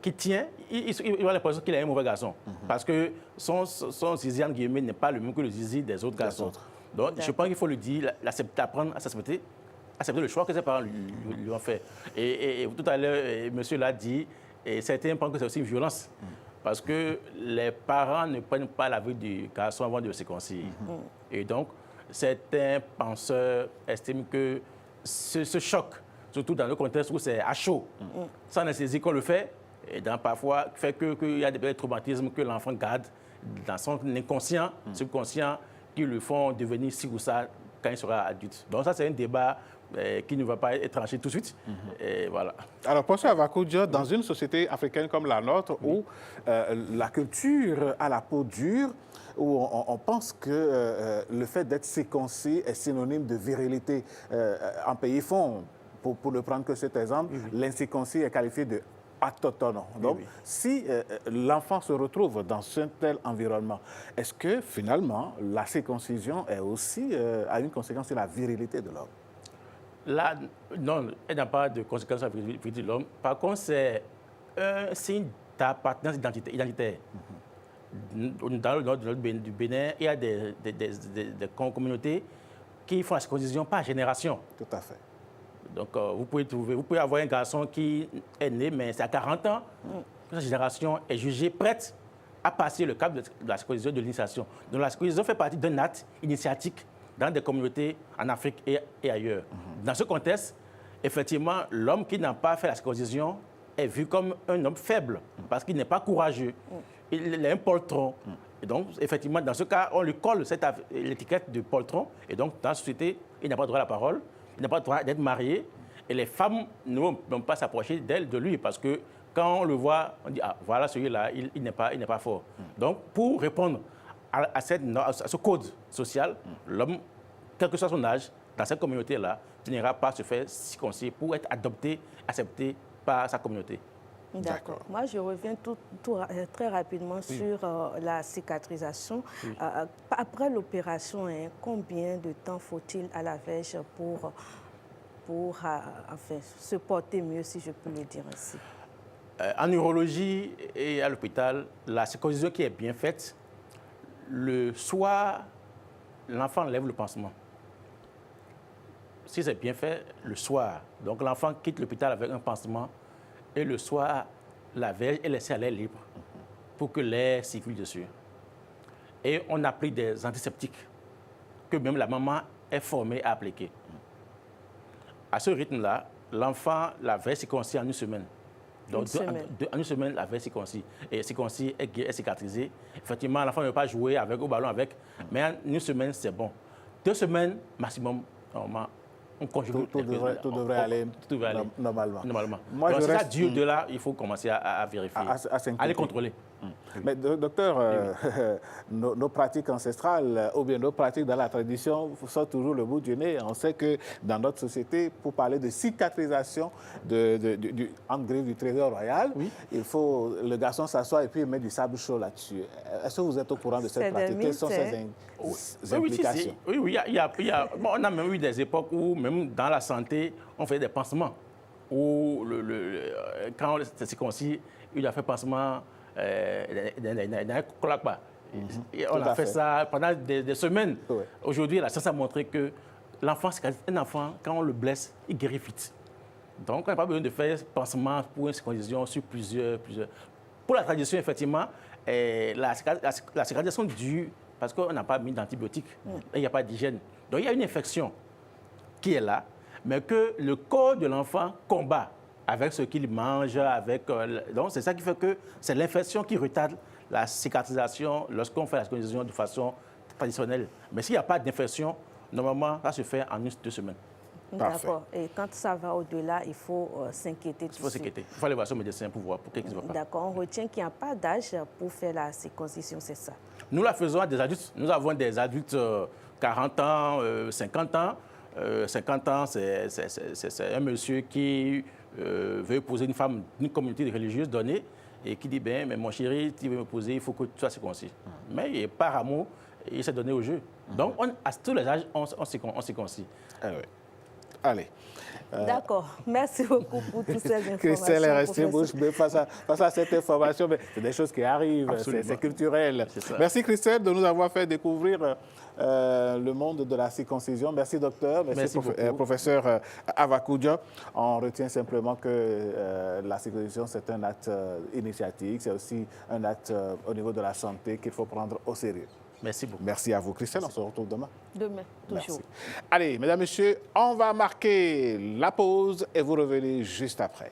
qui tient, il va l'impression qu'il est un mauvais garçon. Parce que son zizi, en guillemets, n'est pas le même que le zizi des autres garçons. Donc, je pense qu'il faut le dire, apprendre à s'accepter, accepter le choix que ses parents lui ont fait. Et tout à l'heure, monsieur l'a dit, et certains pensent que c'est aussi une violence. Parce que les parents ne prennent pas la vie du garçon avant de le circoncire. Et donc, certains penseurs estiment que ce choc, surtout dans le contexte où c'est à chaud, sans anesthésie qu'on le fait, et parfois fait qu'il y a des traumatismes que l'enfant garde dans son inconscient, subconscient, qui le font devenir ci ou ça quand il sera adulte. Donc ça, c'est un débat qui ne va pas être tranché tout de suite. Et voilà. Alors, professeur Avakoudia, dans une société africaine comme la nôtre, où la culture a la peau dure, où on pense que le fait d'être circoncis est synonyme de virilité. En pays fond, pour ne prendre que cet exemple, l'incirconcis est qualifié de autochtone. Donc, si l'enfant se retrouve dans un tel environnement, est-ce que finalement la circoncision est aussi a une conséquence sur la virilité de l'homme? Là, non, elle n'a pas de conséquences sur la virilité de l'homme. Par contre, c'est un signe d'appartenance identitaire. Dans le nord du Bénin, il y a des communautés qui font la circoncision par génération. Tout à fait. Donc, vous pouvez avoir un garçon qui est né, mais c'est à 40 ans que sa génération est jugée prête à passer le cap de la circoncision de l'initiation. Donc, la circoncision fait partie d'un acte initiatique dans des communautés en Afrique et ailleurs. Dans ce contexte, effectivement, l'homme qui n'a pas fait la circoncision est vu comme un homme faible parce qu'il n'est pas courageux. Il est un poltron. Et donc, effectivement, dans ce cas, on lui colle l'étiquette de poltron. Et donc, dans la société, il n'a pas droit à la parole, il n'a pas droit d'être marié. Et les femmes ne vont pas s'approcher de lui parce que quand on le voit, on dit, ah, voilà celui-là, il n'est pas fort. Donc, pour répondre à ce code social, l'homme, quel que soit son âge, dans cette communauté-là, finira par se faire circoncire pour être adopté, accepté par sa communauté. D'accord. Moi, je reviens très rapidement sur la cicatrisation. Après l'opération, combien de temps faut-il à la Vierge pour se porter mieux, si je peux le dire ainsi? En urologie et à l'hôpital, la circoncision qui est bien faite, le soir, l'enfant lève le pansement. Si c'est bien fait, le soir, donc l'enfant quitte l'hôpital avec un pansement et le soir, la Vierge est laissée à l'air libre pour que l'air circule dessus. Et on applique des antiseptiques que même la maman est formée à appliquer. À ce rythme-là, l'enfant, la Vierge circoncis en une semaine. Donc, en une semaine, la Vierge circoncis. Et circoncis est cicatrisé. Effectivement, l'enfant ne peut pas jouer au ballon avec, mais en une semaine, c'est bon. 2 semaines maximum, normalement, on conjugue. Tout devrait aller normalement. Moi, donc, si ça dure de là, il faut commencer à vérifier, à les contrôler. Mais docteur, nos pratiques ancestrales ou bien nos pratiques dans la tradition sont toujours le bout du nez. On sait que dans notre société, pour parler de cicatrisation du trésor royal, il faut le garçon s'assoit et puis mettre du sable chaud là-dessus. Est-ce que vous êtes au courant de cette pratique? Quelles sont ces implications? Oui, bon, on a même eu des époques où, même dans la santé, on fait des pansements. Où quand c'est circoncis, il a fait pansement d'un claque-pas. On a fait ça pendant des semaines. Oui. Aujourd'hui, la science a montré que l'enfant, un enfant, quand on le blesse, il guérit vite. Donc, on n'a pas besoin de faire pansement pour une circoncision sur plusieurs. Pour la tradition, effectivement, la cicatrisation dure parce qu'on n'a pas mis d'antibiotiques. Il n'y a pas d'hygiène. Donc, il y a une infection qui est là, mais que le corps de l'enfant combat avec ce qu'il mange, donc c'est ça qui fait que c'est l'infection qui retarde la cicatrisation lorsqu'on fait la circoncision de façon traditionnelle. Mais s'il n'y a pas d'infection, normalement, ça se fait en 1-2 semaines. D'accord. Et quand ça va au-delà, il faut s'inquiéter. Il faut s'inquiéter. Il faut aller voir son médecin pour voir pour qu'est-ce qui ne va pas. D'accord. On retient qu'il n'y a pas d'âge pour faire la circoncision, c'est ça? Nous la faisons à des adultes. Nous avons des adultes 40 ans, 50 ans. 50 ans, c'est un monsieur qui veut épouser une femme d'une communauté religieuse donnée et qui dit, bien, mais mon chéri, tu veux m'épouser, il faut que tu sois circoncis. Mais par amour, il s'est donné au jeu. Donc, à tous les âges, on circoncis. Allez. D'accord. Merci beaucoup pour toutes ces informations. Christelle est restée bouche bée face à cette information. Mais c'est des choses qui arrivent, c'est culturel. Merci Christelle de nous avoir fait découvrir le monde de la circoncision. Merci docteur, merci professeur Avakoudia. On retient simplement que la circoncision, c'est un acte initiatique, c'est aussi un acte au niveau de la santé qu'il faut prendre au sérieux. Merci beaucoup. Merci à vous, Christelle. On se retrouve demain. Demain, toujours. Merci. Allez, mesdames, messieurs, on va marquer la pause et vous revenez juste après.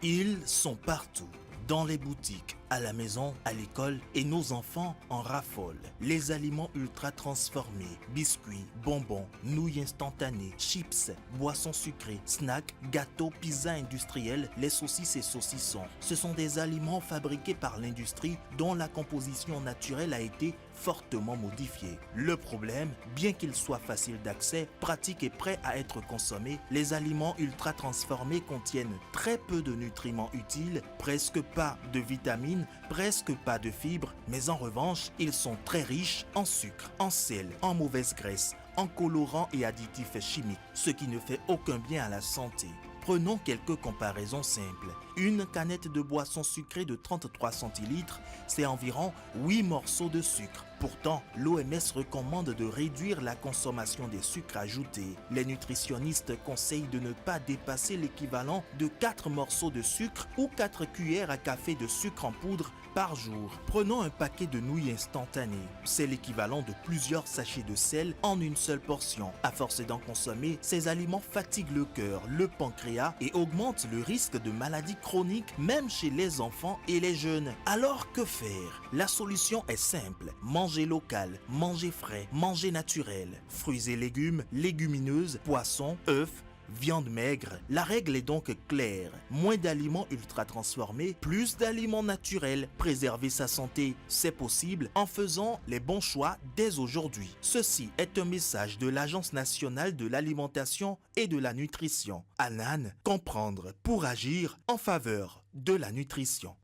Ils sont partout, dans les boutiques, à la maison, à l'école, et nos enfants en raffolent. Les aliments ultra transformés, biscuits, bonbons, nouilles instantanées, chips, boissons sucrées, snacks, gâteaux, pizzas industriels, les saucisses et saucissons. Ce sont des aliments fabriqués par l'industrie dont la composition naturelle a été fortement modifiée. Le problème, bien qu'ils soient faciles d'accès, pratiques et prêts à être consommés, les aliments ultra transformés contiennent très peu de nutriments utiles, presque pas de vitamines, presque pas de fibres, mais en revanche, ils sont très riches en sucre, en sel, en mauvaise graisse, en colorants et additifs chimiques, ce qui ne fait aucun bien à la santé. Prenons quelques comparaisons simples. Une canette de boisson sucrée de 33 centilitres, c'est environ 8 morceaux de sucre. Pourtant, l'OMS recommande de réduire la consommation des sucres ajoutés. Les nutritionnistes conseillent de ne pas dépasser l'équivalent de 4 morceaux de sucre ou 4 cuillères à café de sucre en poudre par jour. Prenons un paquet de nouilles instantanées. C'est l'équivalent de plusieurs sachets de sel en une seule portion. À force d'en consommer, ces aliments fatiguent le cœur, le pancréas et augmentent le risque de maladies chroniques même chez les enfants et les jeunes. Alors que faire? La solution est simple. Manger local, manger frais, manger naturel. Fruits et légumes, légumineuses, poissons, œufs, viande maigre. La règle est donc claire. Moins d'aliments ultra transformés, plus d'aliments naturels. Préserver sa santé, c'est possible en faisant les bons choix dès aujourd'hui. Ceci est un message de l'Agence nationale de l'alimentation et de la nutrition. ANAN, comprendre pour agir en faveur de la nutrition.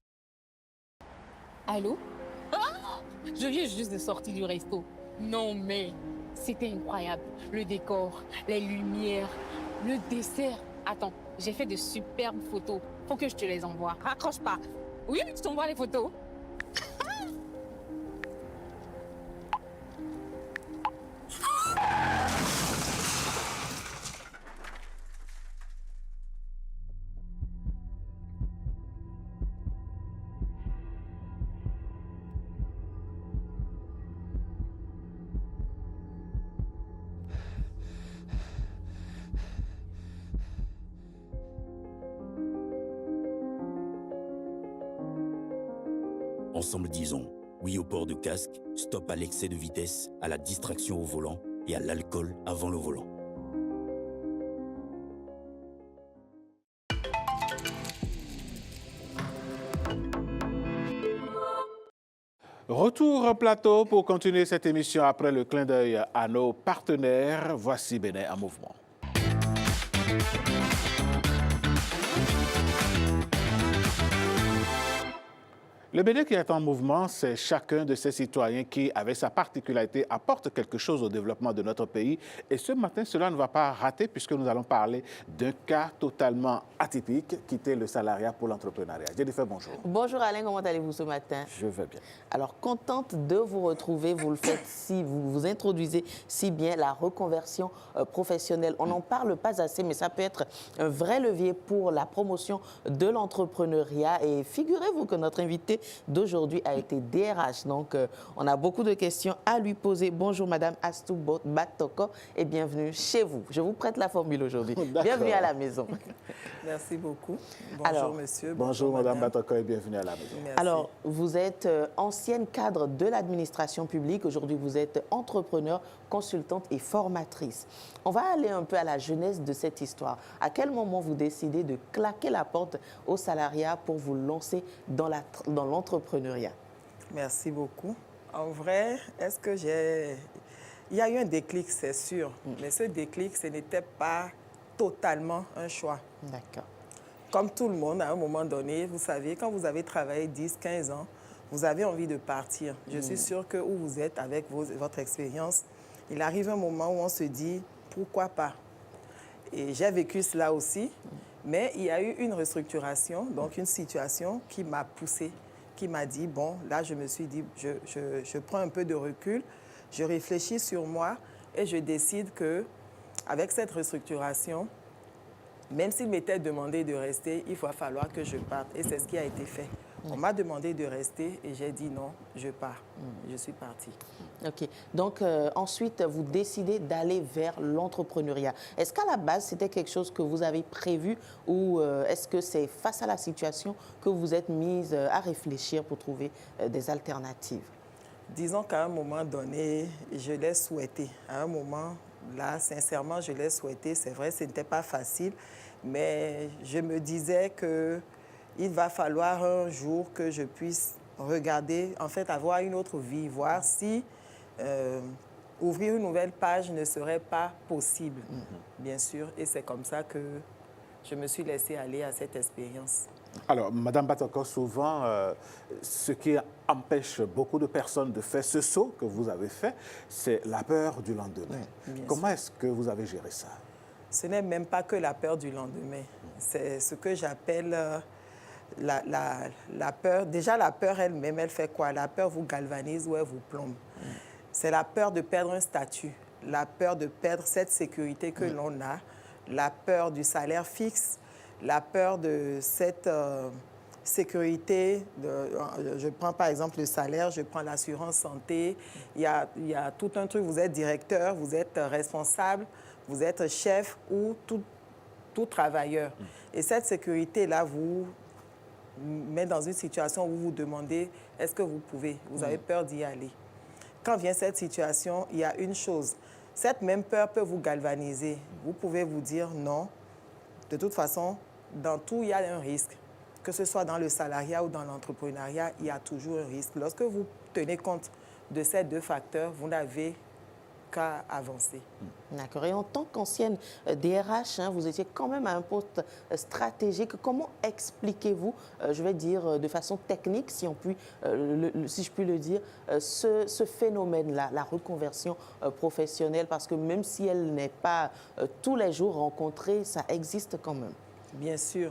Allô? Je viens juste de sortir du resto. Non mais, c'était incroyable. Le décor, les lumières, le dessert. Attends, j'ai fait de superbes photos. Faut que je te les envoie. Raccroche pas. Oui, je t'envoie les photos. Ensemble, disons oui au port de casque, stop à l'excès de vitesse, à la distraction au volant et à l'alcool avant le volant. Retour au plateau pour continuer cette émission après le clin d'œil à nos partenaires. Voici Bénin en mouvement. Le Bénin qui est en mouvement, c'est chacun de ses citoyens qui, avec sa particularité, apporte quelque chose au développement de notre pays. Et ce matin, cela ne va pas rater puisque nous allons parler d'un cas totalement atypique, quitter le salariat pour l'entrepreneuriat. Jennifer, bonjour. Bonjour Alain, comment allez-vous ce matin? Je vais bien. Alors, contente de vous retrouver. Vous le faites vous introduisez si bien la reconversion professionnelle. On n'en parle pas assez, mais ça peut être un vrai levier pour la promotion de l'entrepreneuriat. Et figurez-vous que notre invité d'aujourd'hui a été DRH. Donc, on a beaucoup de questions à lui poser. Bonjour, Madame Astou Batoko, et bienvenue chez vous. Je vous prête la formule aujourd'hui. Bienvenue à la maison. Merci beaucoup. Bonjour, monsieur. Bonjour, Madame Batoko, et bienvenue à la maison. Merci. Alors, vous êtes ancienne cadre de l'administration publique. Aujourd'hui, vous êtes entrepreneur, consultante et formatrice. On va aller un peu à la genèse de cette histoire. À quel moment vous décidez de claquer la porte au salariat pour vous lancer dans l'entrepreneuriat? Merci beaucoup. En vrai, est-ce que il y a eu un déclic, c'est sûr. Mais ce déclic, ce n'était pas totalement un choix. D'accord. Comme tout le monde, à un moment donné, vous savez, quand vous avez travaillé 10, 15 ans, vous avez envie de partir. Je suis sûre que où vous êtes avec votre expérience, il arrive un moment où on se dit, pourquoi pas? Et j'ai vécu cela aussi, mais il y a eu une restructuration, donc une situation qui m'a poussée, qui m'a dit, bon, là, je me suis dit, je prends un peu de recul, je réfléchis sur moi et je décide que, avec cette restructuration, même s'il m'était demandé de rester, il va falloir que je parte. Et c'est ce qui a été fait. On m'a demandé de rester et j'ai dit non, je pars. Je suis partie. OK. Donc, ensuite, vous décidez d'aller vers l'entrepreneuriat. Est-ce qu'à la base, c'était quelque chose que vous avez prévu ou est-ce que c'est face à la situation que vous êtes mise à réfléchir pour trouver des alternatives? Disons qu'à un moment donné, je l'ai souhaité. À un moment, là, sincèrement, je l'ai souhaité. C'est vrai, ce n'était pas facile, mais je me disais que il va falloir un jour que je puisse regarder, en fait, avoir une autre vie, voir si ouvrir une nouvelle page ne serait pas possible, bien sûr. Et c'est comme ça que je me suis laissée aller à cette expérience. Alors, Madame Batoko, souvent, ce qui empêche beaucoup de personnes de faire ce saut que vous avez fait, c'est la peur du lendemain. Comment est-ce que vous avez géré ça? Ce n'est même pas que la peur du lendemain. C'est ce que j'appelle la peur. Déjà, la peur elle-même, elle fait quoi? La peur vous galvanise ou elle vous plombe. C'est la peur de perdre un statut, la peur de perdre cette sécurité que l'on a, la peur du salaire fixe, la peur de cette sécurité. Je prends par exemple le salaire, je prends l'assurance santé. Il y a tout un truc, vous êtes directeur, vous êtes responsable, vous êtes chef ou tout travailleur. Et cette sécurité-là vous met dans une situation où vous vous demandez, est-ce que vous pouvez? Vous avez peur d'y aller. Quand vient cette situation, il y a une chose. Cette même peur peut vous galvaniser. Vous pouvez vous dire non. De toute façon, dans tout, il y a un risque. Que ce soit dans le salariat ou dans l'entrepreneuriat, il y a toujours un risque. Lorsque vous tenez compte de ces deux facteurs, vous n'avez qu'à avancer. D'accord. Et en tant qu'ancienne DRH, vous étiez quand même à un poste stratégique. Comment expliquez-vous, je vais dire de façon technique, si je puis le dire, ce phénomène-là, la reconversion professionnelle? Parce que même si elle n'est pas tous les jours rencontrée, ça existe quand même. Bien sûr,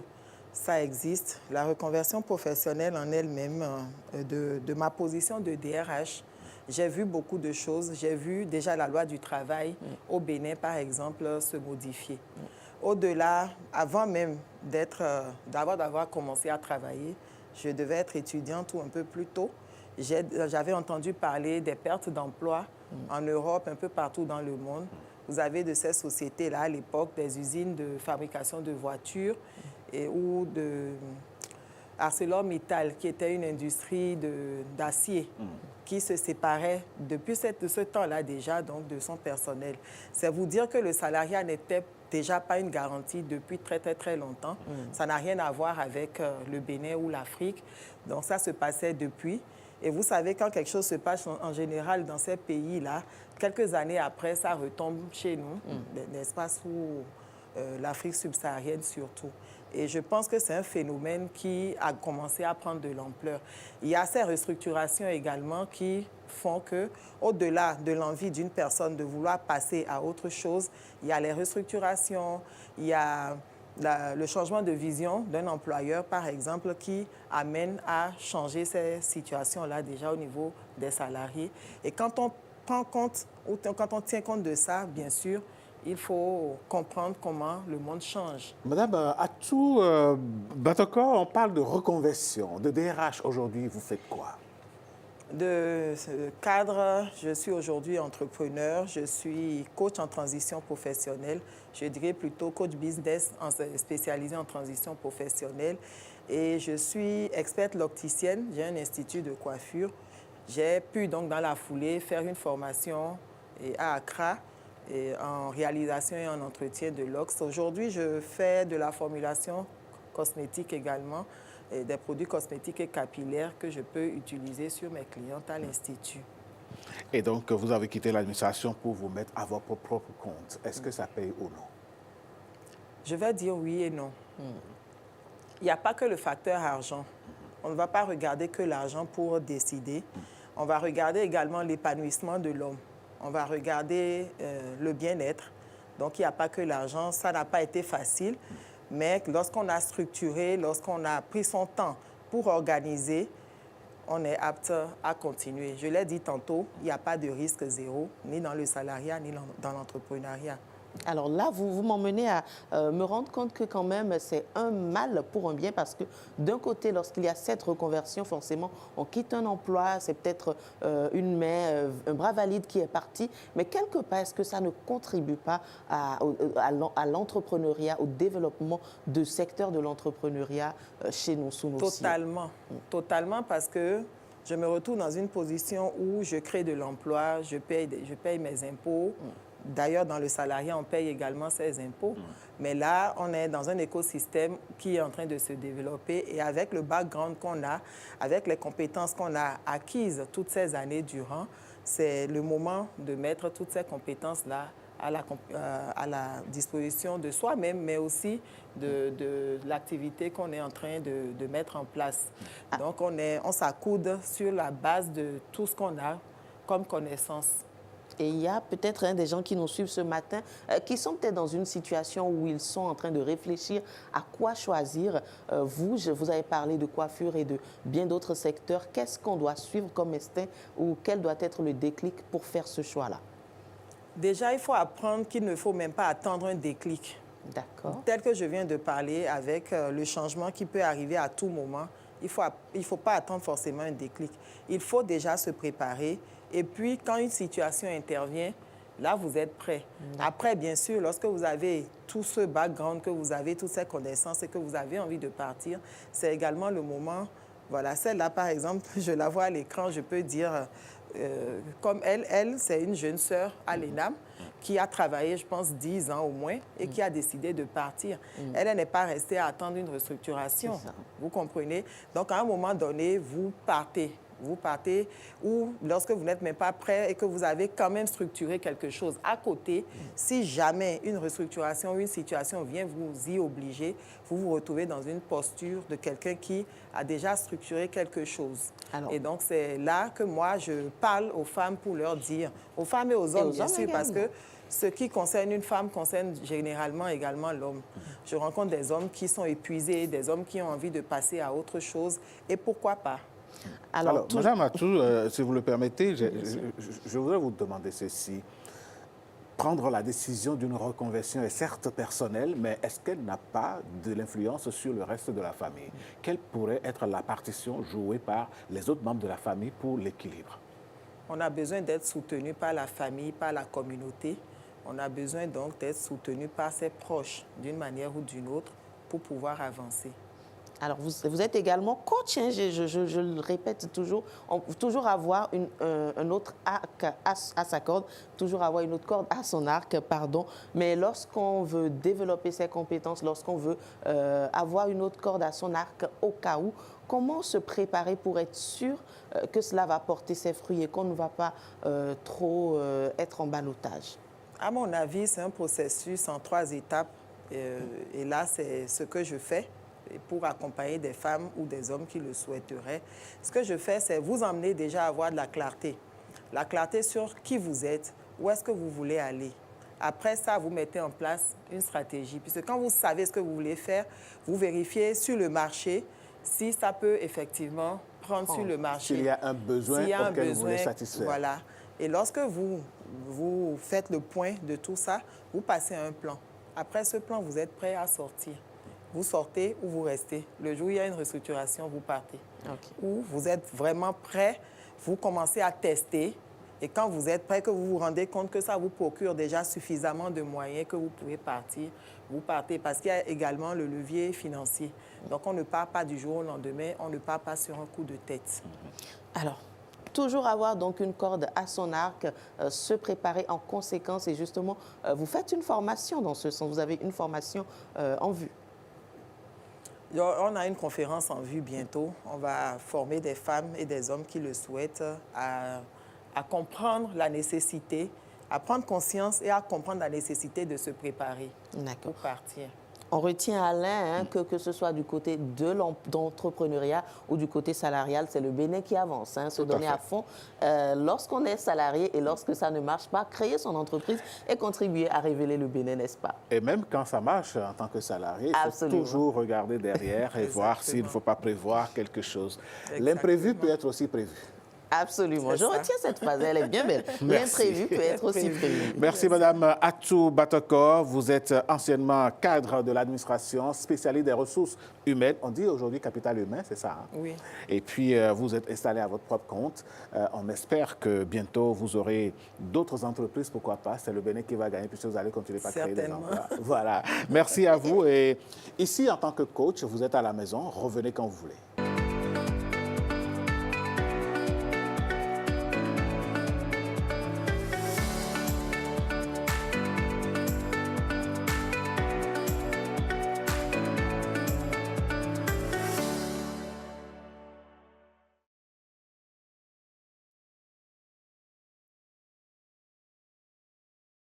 ça existe. La reconversion professionnelle en elle-même, de ma position de DRH, j'ai vu beaucoup de choses. J'ai vu déjà la loi du travail au Bénin, par exemple, se modifier. Au-delà, avant même d'avoir commencé à travailler, je devais être étudiante ou un peu plus tôt. J'avais entendu parler des pertes d'emplois en Europe, un peu partout dans le monde. Vous avez de ces sociétés-là, à l'époque, des usines de fabrication de voitures ou ArcelorMittal, qui était une industrie d'acier, qui se séparait depuis ce temps-là déjà donc, de son personnel. C'est vous dire que le salariat n'était déjà pas une garantie depuis très, très, très longtemps. Ça n'a rien à voir avec le Bénin ou l'Afrique. Donc ça se passait depuis. Et vous savez, quand quelque chose se passe en général dans ces pays-là, quelques années après, ça retombe chez nous, n'est-ce pas, sous l'Afrique subsaharienne surtout. Et je pense que c'est un phénomène qui a commencé à prendre de l'ampleur. Il y a ces restructurations également qui font que, au-delà de l'envie d'une personne de vouloir passer à autre chose, il y a les restructurations, il y a le changement de vision d'un employeur, par exemple, qui amène à changer ces situations-là déjà au niveau des salariés. Et quand on prend compte, ou quand on tient compte de ça, bien sûr, il faut comprendre comment le monde change. Madame Atou Batokor, on parle de reconversion, de DRH aujourd'hui, vous faites quoi? De ce cadre, je suis aujourd'hui entrepreneur, je suis coach en transition professionnelle, je dirais plutôt coach business spécialisé en transition professionnelle et je suis experte locticienne, j'ai un institut de coiffure. J'ai pu donc dans la foulée faire une formation à Accra en réalisation et en entretien de l'ox. Aujourd'hui, je fais de la formulation cosmétique également, et des produits cosmétiques et capillaires que je peux utiliser sur mes clientes à l'Institut. Et donc, vous avez quitté l'administration pour vous mettre à votre propre compte. Est-ce que ça paye ou non? Je vais dire oui et non. Il n'y a pas que le facteur argent. On ne va pas regarder que l'argent pour décider. On va regarder également l'épanouissement de l'homme. On va regarder le bien-être. Donc, il n'y a pas que l'argent. Ça n'a pas été facile. Mais lorsqu'on a structuré, lorsqu'on a pris son temps pour organiser, on est apte à continuer. Je l'ai dit tantôt, il n'y a pas de risque zéro, ni dans le salariat, ni dans l'entrepreneuriat. Alors là, vous m'emmenez à me rendre compte que quand même, c'est un mal pour un bien parce que d'un côté, lorsqu'il y a cette reconversion, forcément, on quitte un emploi, c'est peut-être une main, un bras valide qui est parti, mais quelque part, est-ce que ça ne contribue pas à l'entrepreneuriat, au développement de secteur de l'entrepreneuriat chez nous, sous nos Totalement, totalement, parce que je me retrouve dans une position où je crée de l'emploi, je paye mes impôts. D'ailleurs, dans le salariat, on paye également ses impôts. Mais là, on est dans un écosystème qui est en train de se développer. Et avec le background qu'on a, avec les compétences qu'on a acquises toutes ces années durant, c'est le moment de mettre toutes ces compétences-là à la disposition de soi-même, mais aussi de l'activité qu'on est en train de mettre en place. Donc, on s'accoude sur la base de tout ce qu'on a comme connaissance. Et il y a peut-être des gens qui nous suivent ce matin qui sont peut-être dans une situation où ils sont en train de réfléchir à quoi choisir. Vous avez parlé de coiffure et de bien d'autres secteurs. Qu'est-ce qu'on doit suivre comme instinct ou quel doit être le déclic pour faire ce choix-là? Déjà, il faut apprendre qu'il ne faut même pas attendre un déclic. D'accord. Tel que je viens de parler avec le changement qui peut arriver à tout moment, il ne faut pas attendre forcément un déclic. Il faut déjà se préparer. Et puis, quand une situation intervient, là, vous êtes prêt. Après, bien sûr, lorsque vous avez tout ce background, que vous avez toutes ces connaissances et que vous avez envie de partir, c'est également le moment. Voilà, celle-là, par exemple, je la vois à l'écran, je peux dire, comme elle, c'est une jeune sœur à l'ENAM qui a travaillé, je pense, 10 ans au moins et qui a décidé de partir. Elle n'est pas restée à attendre une restructuration. Vous comprenez? Donc, à un moment donné, vous partez. Vous partez ou lorsque vous n'êtes même pas prêt et que vous avez quand même structuré quelque chose à côté, si jamais une restructuration ou une situation vient vous y obliger, vous vous retrouvez dans une posture de quelqu'un qui a déjà structuré quelque chose. Et donc, c'est là que moi, je parle aux femmes pour leur dire, aux femmes et aux hommes, bien sûr, parce que ce qui concerne une femme concerne généralement également l'homme. Je rencontre des hommes qui sont épuisés, des hommes qui ont envie de passer à autre chose, et pourquoi pas? Alors Madame Atou, si vous le permettez, je voudrais vous demander ceci. Prendre la décision d'une reconversion est certes personnelle, mais est-ce qu'elle n'a pas de l'influence sur le reste de la famille? Quelle pourrait être la partition jouée par les autres membres de la famille pour l'équilibre? On a besoin d'être soutenu par la famille, par la communauté. On a besoin donc d'être soutenu par ses proches d'une manière ou d'une autre pour pouvoir avancer. Alors, vous êtes également coach, hein, je le répète toujours, toujours avoir un autre arc à sa corde, toujours avoir une autre corde à son arc, pardon. Mais lorsqu'on veut développer ses compétences, lorsqu'on veut avoir une autre corde à son arc au cas où, comment se préparer pour être sûr que cela va porter ses fruits et qu'on ne va pas trop être en ballottage? À mon avis, c'est un processus en 3 étapes. Et là, c'est ce que je fais pour accompagner des femmes ou des hommes qui le souhaiteraient. Ce que je fais, c'est vous emmener déjà à avoir de la clarté. La clarté sur qui vous êtes, où est-ce que vous voulez aller. Après ça, vous mettez en place une stratégie. Puisque quand vous savez ce que vous voulez faire, vous vérifiez sur le marché si ça peut effectivement prendre sur le marché. S'il y a un besoin auquel vous voulez satisfaire. Voilà. Et lorsque vous faites le point de tout ça, vous passez à un plan. Après ce plan, vous êtes prêt à sortir. Vous sortez ou vous restez. Le jour où il y a une restructuration, vous partez. Ou vous êtes vraiment prêt, vous commencez à tester. Et quand vous êtes prêt, que vous vous rendez compte que ça vous procure déjà suffisamment de moyens, que vous pouvez partir, vous partez. Parce qu'il y a également le levier financier. Donc, on ne part pas du jour au lendemain, on ne part pas sur un coup de tête. Alors, toujours avoir donc une corde à son arc, se préparer en conséquence. Et justement, vous faites une formation dans ce sens. Vous avez une formation en vue. On a une conférence en vue bientôt. On va former des femmes et des hommes qui le souhaitent à comprendre la nécessité, à prendre conscience et à comprendre la nécessité de se préparer pour partir. On retient, Alain, que ce soit du côté de l'entrepreneuriat ou du côté salarial, c'est le Bénin qui avance, se donner à fond. Lorsqu'on est salarié et lorsque ça ne marche pas, créer son entreprise et contribuer à révéler le Bénin, n'est-ce pas? Et même quand ça marche en tant que salarié, il faut toujours regarder derrière et voir s'il ne faut pas prévoir quelque chose. L'imprévu peut être aussi prévu. Absolument. Je retiens cette phrase, elle est bien belle. L'imprévu peut être aussi prévu. Merci, Madame Atou Batokor. Vous êtes anciennement cadre de l'administration, spécialiste des ressources humaines. On dit aujourd'hui capital humain, c'est ça? Oui. Et puis, vous êtes installé à votre propre compte. On espère que bientôt, vous aurez d'autres entreprises, pourquoi pas. C'est le Bénin qui va gagner, puisque vous allez continuer à créer des emplois. Voilà. Merci à vous. Et ici, en tant que coach, vous êtes à la maison. Revenez quand vous voulez.